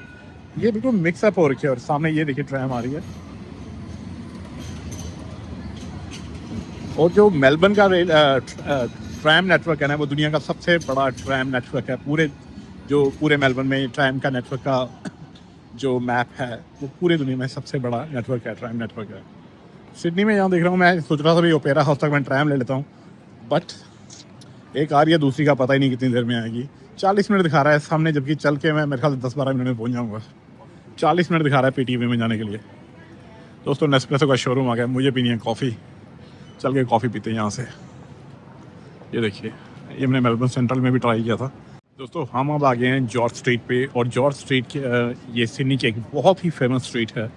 ये बिल्कुल मिक्सअप हो रखी है। और सामने ये देखिए ट्रैम आ रही है। और जो मेलबर्न का ट्रैम नेटवर्क है ना, वो दुनिया का सबसे बड़ा ट्रैम नेटवर्क है। पूरे मेलबर्न में ट्रैम का नेटवर्क का जो मैप है वो पूरे दुनिया में सबसे बड़ा नेटवर्क है, ट्रैम नेटवर्क है। सिडनी में यहाँ देख रहा हूँ, मैं सोच रहा था भाई ओपेरा हाउस तक मैं ट्रैम ले लेता हूँ, बट एक आ रही है, दूसरी का पता ही नहीं कितनी देर में आएगी। 40 मिनट दिखा रहा है सामने, जबकि चल के मैं मेरे ख्याल से 10-12 मिनट में पहुँच जाऊँगा। 40 मिनट दिखा रहा है पीटीवी में जाने के लिए। दोस्तों नेस्प्रेसो का शोरूम आ गया, मुझे पीनी है कॉफ़ी। चल के कॉफ़ी पीते हैं यहाँ से। ये देखिए ये मैंने मेलबर्न सेंट्रल में भी ट्राई किया था। दोस्तों हम अब आ गए हैं जॉर्ज स्ट्रीट पे। और जॉर्ज स्ट्रीट के ये सिडनी की एक बहुत ही फेमस स्ट्रीट है,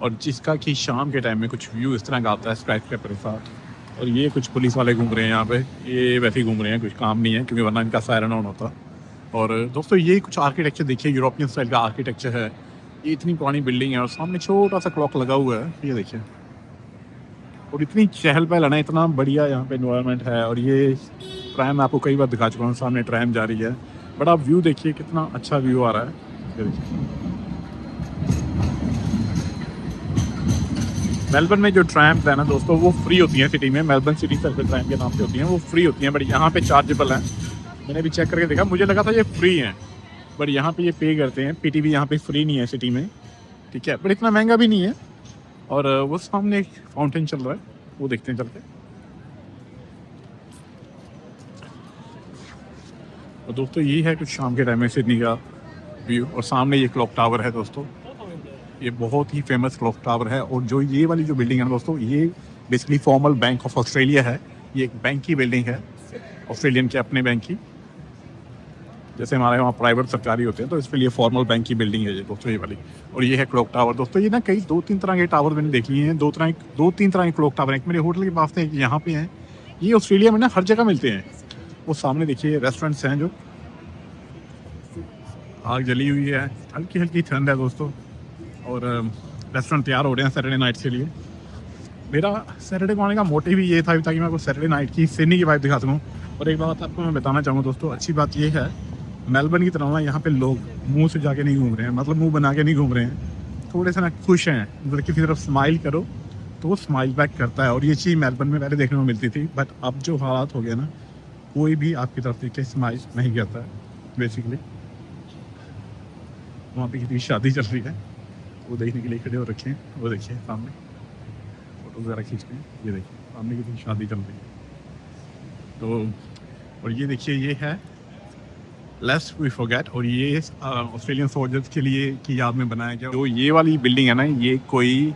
और जिसका कि शाम के टाइम में कुछ व्यू इस तरह का आता है स्काईस्क्रैपर के साथ। और ये कुछ पुलिस वाले घूम रहे हैं यहाँ पे, ये वैसे ही घूम रहे हैं, कुछ काम नहीं है क्योंकि वरना इनका सायरन ऑन होता। और दोस्तों ये कुछ आर्किटेक्चर देखिए, यूरोपियन स्टाइल का आर्किटेक्चर है। ये इतनी पुरानी बिल्डिंग है और सामने छोटा सा क्लॉक लगा हुआ है, ये देखिए। और इतनी चहल पहल है ना, इतना बढ़िया यहाँ पे एनवायरनमेंट है। और ये ट्रैम आपको कई बार दिखा चुका हूँ, सामने ट्रैम जा रही है। बड़ा व्यू देखिए, कितना अच्छा व्यू आ रहा है, ये देखिए। मेलबर्न में जो ट्रैम्स है ना दोस्तों, वो फ्री होती हैं सिटी में। मेलबर्न सिटी सर्कल ट्रैम के नाम से होती हैं, वो फ्री होती हैं। बट यहाँ पे चार्जेबल है। मैंने भी चेक करके देखा, मुझे लगा था ये फ्री हैं, बट यहाँ पे ये पे करते हैं। पीटीवी यहाँ पे फ्री नहीं है सिटी में, ठीक है, बट इतना महंगा भी नहीं है। और वो सामने एक फाउंटेन चल रहा है, वो देखते हैं चलते। और दोस्तों ये है कुछ शाम के टाइम में सिडनी का व्यू। और सामने ये क्लॉक टावर है दोस्तों, ये बहुत ही फेमस क्लॉक टावर है। और जो ये वाली जो बिल्डिंग है दोस्तों, ये basically formal bank of Australia है। ये एक बैंक की बिल्डिंग है, ऑस्ट्रेलियन के अपने बैंक की। जैसे हमारे वहाँ प्राइवेट सरकारी होते हैं, तो इसके लिए फॉर्मल बैंक की बिल्डिंग है ये दोस्तों, ये वाली। और ये है क्लॉक टावर दोस्तों। ये ना कई 2-3 तरह के टावर मैंने देख लिए हैं, 2-3 तरह के क्लॉक टावर। एक मेरे होटल के पास है, यहाँ पे हैं। ये ऑस्ट्रेलिया में ना हर जगह मिलते हैं। वो सामने देखिए रेस्टोरेंट्स हैं, जो आग जली हुई है, हल्की हल्की ठंड है दोस्तों। और रेस्टोरेंट तैयार हो रहे हैं सैटरडे नाइट के लिए। मेरा सैटरडे को आने का मोटिव ही ये था ताकि मैं आपको सैटरडे नाइट की सिडनी की वाइब दिखा सकूँ। और एक बात आपको मैं बताना चाहूँगा दोस्तों, अच्छी बात ये है मेलबर्न की तरह ना यहाँ पे लोग मुंह से जाके नहीं घूम रहे हैं, मतलब मुंह बना के नहीं घूम रहे हैं। थोड़े से ना खुश हैं, मतलब किसी तरफ स्माइल करो तो वो स्माइल बैक करता है। और ये चीज़ मेलबर्न में पहले देखने को मिलती थी, बट अब जो हालात हो गए ना, कोई भी आपकी तरफ देख के स्माइल नहीं करता है बेसिकली। वहाँ पे किसी शादी चल रही है, वो देखने के लिए खड़े हो रखे हैं। वो देखिए सामने फोटो वगैरह खींचते हैं, ये देखिए सामने किसी शादी चल रही है। तो और ये देखिए ये है लेस्ट वी फॉरगेट। और ये ऑस्ट्रेलियन सोल्जर्स के लिए की याद में बनाया गया। जो ये वाली बिल्डिंग है ना, ये कोई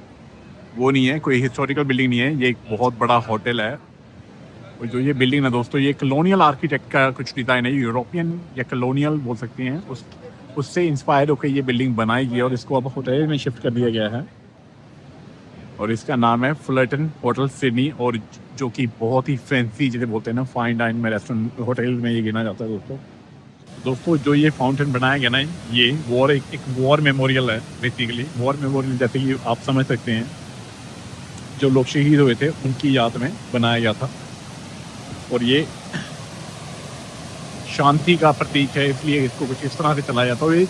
वो नहीं है, कोई हिस्टोरिकल बिल्डिंग नहीं है, ये एक बहुत बड़ा होटल है। और जो ये बिल्डिंग है दोस्तों, ये कॉलोनियल आर्किटेक्ट का कुछ डिज़ाइन है, यूरोपियन या कॉलोनियल बोल सकते हैं, उससे इंस्पायर होकर ये बिल्डिंग बनाई गई और इसको अब होटल में शिफ्ट कर दिया गया है। और इसका नाम है फुलरटन होटल सिडनी, और जो कि बहुत ही फैंसी जिसे बोलते हैं ना, फाइन डाइन में रेस्टोरेंट होटल में ये गिना जाता है दोस्तों। जो ये फाउंटेन बनाया गया ना, ये वॉर एक वॉर मेमोरियल है। बेसिकली वॉर मेमोरियल जैसे कि आप समझ सकते हैं, जो लोग शहीद हुए थे उनकी याद में बनाया गया था। और ये शांति का प्रतीक है, इसलिए इसको कुछ इस तरह से चलाया जाता है। ये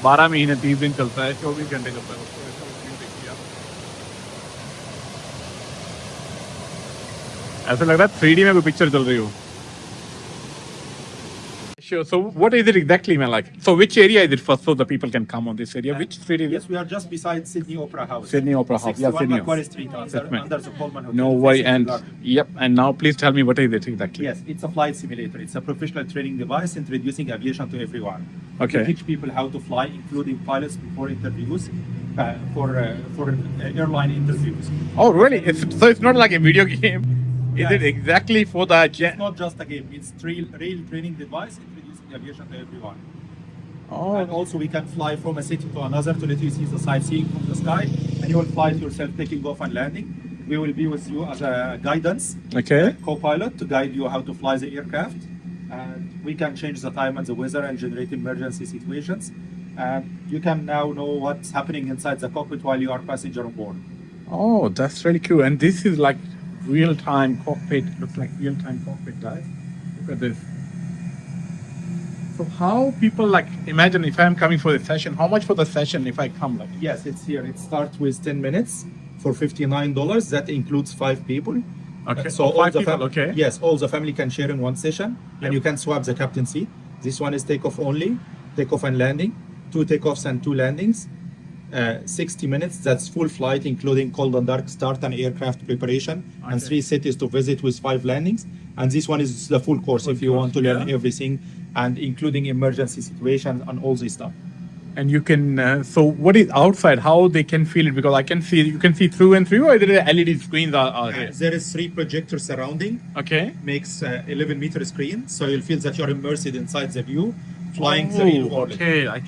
12 महीने 30 दिन चलता है, 24 घंटे चलता है। ऐसा लग रहा है 3D में कोई पिक्चर चल रही हो। Sure. So what is it exactly, man? Like, so which area is it first, so the people can come on this area? Which street is it? Yes, we are just beside Sydney Opera House. Sydney Opera House. Yeah, Sydney. Macquarie Street, under the Coleman Hotel. No worry. And yep. And now please tell me what is it exactly? Yes, it's a flight simulator. It's a professional training device introducing aviation to everyone. Okay. We teach people how to fly, including pilots before interviews, for airline interviews. Oh, really? So it's not like a video game. Is Yes. it exactly for the jet? It's not just a game. It's real training device introducing aviation to everyone. Oh. And also we can fly from a city to another to let you see the sightseeing from the sky, and you will fly it yourself, taking off and landing. We will be with you as a guidance, Okay. co-pilot, to guide you how to fly the aircraft. And we can change the time and the weather and generate emergency situations. And you can now know what's happening inside the cockpit while you are passenger on board. Oh, that's really cool. And this is like real-time cockpit. Looks like real-time cockpit, guys. Look at this. So how people, like, imagine if I'm coming for the session, how much for the session if I come, like? Yes, it's here. It starts with 10 minutes for $59. That includes 5 people. Okay. So Oh, 5 people, okay. Yes, all the family can share in one session, Yep. and you can swap the captain seat. This one is takeoff only, takeoff and landing, 2 takeoffs and 2 landings. 60 minutes, that's full flight, including cold and dark start and aircraft preparation, and Okay. 3 cities to visit with 5 landings. And this one is the full course if you course, want to learn yeah. everything, and including emergency situations and all this stuff. And you can, so what is outside? How they can feel it? Because I can see, you can see through and through, or there are LED screens are here? There is 3 projectors surrounding, Okay. makes 11-meter screen, so you'll feel that you're immersed inside the view, flying the real world. Okay, I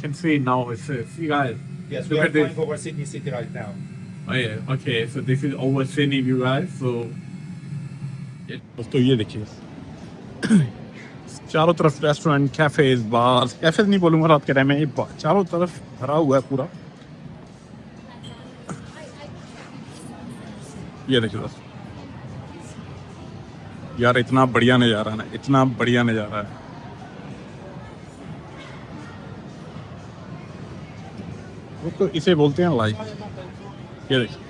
can see it now. It's see guys. Yes, we Look are at this. flying over Sydney City right now. Oh yeah. Okay, so this is over Sydney view, guys. So दोस्तों ये देखिए, चारों तरफ restaurant, cafes, बार, cafes नहीं बोलूँगा रात के time में, ये चारों तरफ भरा हुआ है पूरा। ये देखिए दोस्तों, यार इतना बढ़िया नज़ारा है ना, इतना बढ़िया नज़ारा है। वो तो इसे बोलते हैं लाइफ। ये देखिए,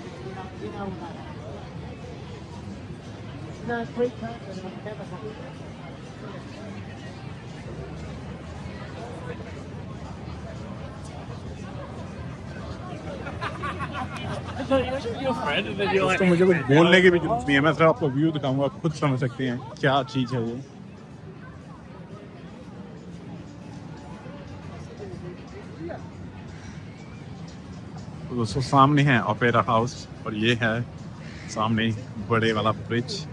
दोस्तों मुझे कुछ बोलने की भी जरूरत नहीं है, मैं सिर्फ आपको व्यू दिखाऊंगा, आप खुद समझ सकते हैं क्या चीज़ है वो। तो दोस्तों सामने है ओपेरा हाउस, और ये है सामने बड़े वाला ब्रिज।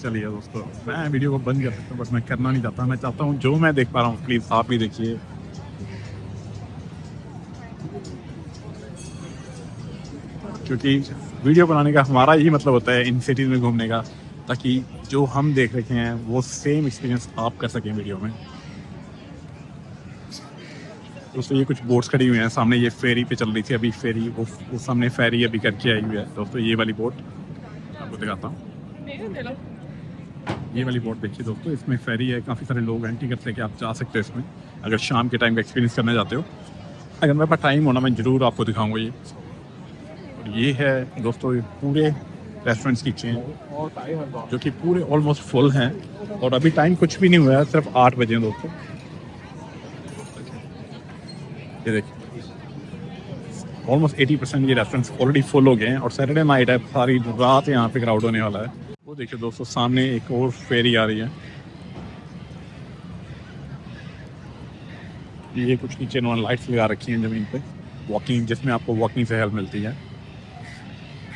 चलिए दोस्तों, मैं वीडियो को बंद कर सकता हूँ, बट मैं करना नहीं चाहता। मैं चाहता हूँ जो मैं देख पा रहा हूँ प्लीज़ आप भी देखिए। क्योंकि वीडियो बनाने का हमारा यही मतलब होता है इन सिटीज़ में घूमने का, ताकि जो हम देख रखे हैं वो सेम एक्सपीरियंस आप कर सकें वीडियो में। दोस्तों ये कुछ बोट्स खड़ी हुई हैं सामने, ये फेरी पे चल रही थी अभी फेरी, वो सामने फेरी अभी करके आई हुई है। दोस्तों ये वाली बोट आपको दिखाता हूँ, ये वाली बोट देखिए दोस्तों, इसमें फेरी है, काफ़ी सारे लोग हैं, टिकट लेके आप जा सकते हो इसमें अगर शाम के टाइम का एक्सपीरियंस करना चाहते हो। अगर मेरे पास टाइम होना मैं ज़रूर आपको दिखाऊंगा ये। और ये है दोस्तों पूरे रेस्टोरेंट्स की चेन, जो कि पूरे ऑलमोस्ट फुल हैं, और अभी टाइम कुछ भी नहीं हुआ है, सिर्फ 8 बजे हैं दोस्तों। ये देखिए ऑलमोस्ट 80% ये रेस्टोरेंट्स ऑलरेडी फुल हो गए हैं, और सैटरडे नाइट है, सारी रात यहाँ पे क्राउड होने वाला है। वो देखिए दोस्तों, सामने एक और फेरी आ रही है। ये कुछ नीचे इन्होंने लाइट्स लगा रखी हैं ज़मीन पे, वॉकिंग, जिसमें आपको वॉकिंग से हेल्प मिलती है।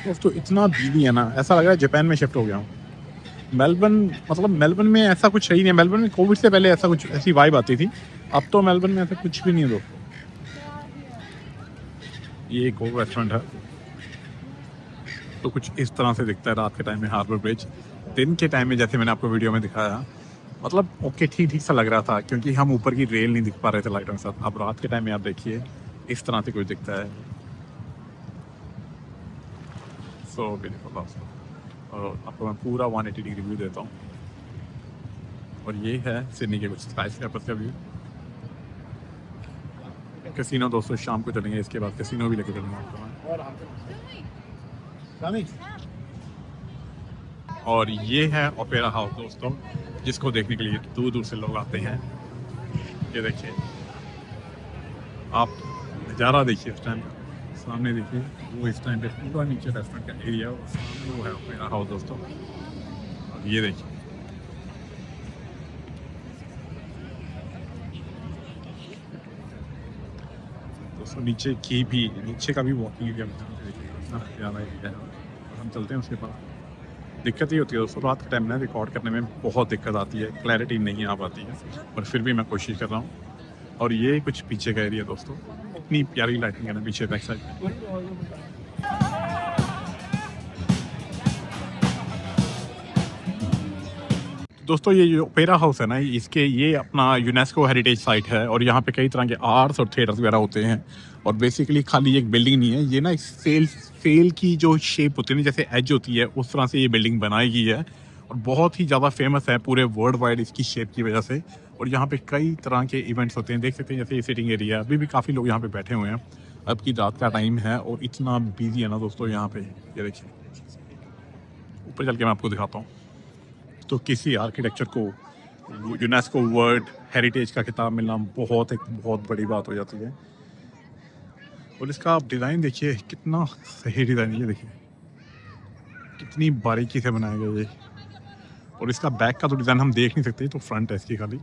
दोस्तों इतना बिजी है ना, ऐसा लग रहा है जापान में शिफ्ट हो गया हूँ। मेलबर्न, मतलब मेलबर्न में ऐसा कुछ सही नहीं है। मेलबर्न में कोविड से पहले ऐसा कुछ, ऐसी वाइब आती थी। अब तो मेलबर्न में ऐसा कुछ भी नहीं है दोस्तों। ये एक और रेस्टोरेंट है, तो कुछ इस तरह से दिखता है रात के टाइम में हार्बर ब्रिज। दिन के टाइम में जैसे मैंने आपको वीडियो में दिखाया, मतलब ओके ठीक ठीक सा लग रहा था, क्योंकि हम ऊपर की रेल नहीं दिख पा रहे थे लाइटों के साथ। अब रात के टाइम में आप देखिए इस तरह से कुछ दिखता है। So beautiful. और आपको मैं पूरा 180 डिग्री व्यू देता हूँ। और ये है सिडनी के कुछ स्काई स्क्रैपर्स का व्यू। कैसीनो दोस्तों शाम को चलेंगे, इसके बाद कैसीनो भी लेके चलूँगा आपको मैं। और ये है ओपेरा हाउस दोस्तों, जिसको देखने के लिए दूर दूर से लोग आते हैं। ये देखिए, आप नज़ारा देखिए इस टाइम, सामने देखिए वो इस टाइम पे पूरा नीचे रेस्टोरेंट का एरिया, और सामने वो है ओपेरा हाउस दोस्तों। और ये देखिए, दोस्तों नीचे की भी, नीचे का भी वॉकिंग एरिया ज़्यादा एरिया है। हम चलते हैं उसके पास। दिक्कत ये होती है दोस्तों, रात के टाइम में रिकॉर्ड करने में बहुत दिक्कत आती है, क्लैरिटी नहीं आ पाती है, पर फिर भी मैं कोशिश कर रहा हूँ। और ये कुछ पीछे का एरिया दोस्तों, इतनी प्यारी लाइटिंग है ना पीछे बैक साइड में। दोस्तों ये जो ओपेरा हाउस है ना, इसके ये अपना यूनेस्को हेरिटेज साइट है, और यहाँ पे कई तरह के आर्ट्स और थिएटर्स वगैरह होते हैं। और बेसिकली खाली एक बिल्डिंग नहीं है ये ना, सेल की जो शेप होती है ना, जैसे एज होती है, उस तरह से ये बिल्डिंग बनाई गई है। और बहुत ही ज़्यादा फेमस है पूरे वर्ल्ड वाइड इसकी शेप की वजह से। और यहाँ पे कई तरह के इवेंट्स होते हैं, देख सकते हैं जैसे ये सिटिंग एरिया, अभी भी काफ़ी लोग यहाँ पे बैठे हुए हैं। अब की रात का टाइम है और इतना बिजी है ना दोस्तों यहाँ पे। ये देखिए, ऊपर चल के मैं आपको दिखाता हूँ। तो किसी आर्किटेक्चर को यूनेस्को वर्ल्ड हेरिटेज का खिताब मिलना एक बहुत बड़ी बात हो जाती है। और इसका आप डिज़ाइन देखिए, कितना सही डिज़ाइन है। ये देखिए कितनी बारीकी से बनाया गया ये। और इसका बैक का तो डिज़ाइन हम देख नहीं सकते, तो फ्रंट है इसकी खाली।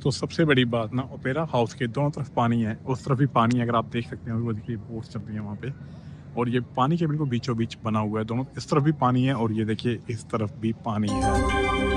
तो सबसे बड़ी बात ना, ओपेरा हाउस के दोनों तरफ पानी है, उस तरफ भी पानी है, अगर आप देख सकते हैं वो देखिए बोट चल रही है वहाँ पे। और ये पानी के बिल्कुल बीचों बीच बना हुआ है, दोनों इस तरफ भी पानी है और ये देखिए इस तरफ भी पानी है।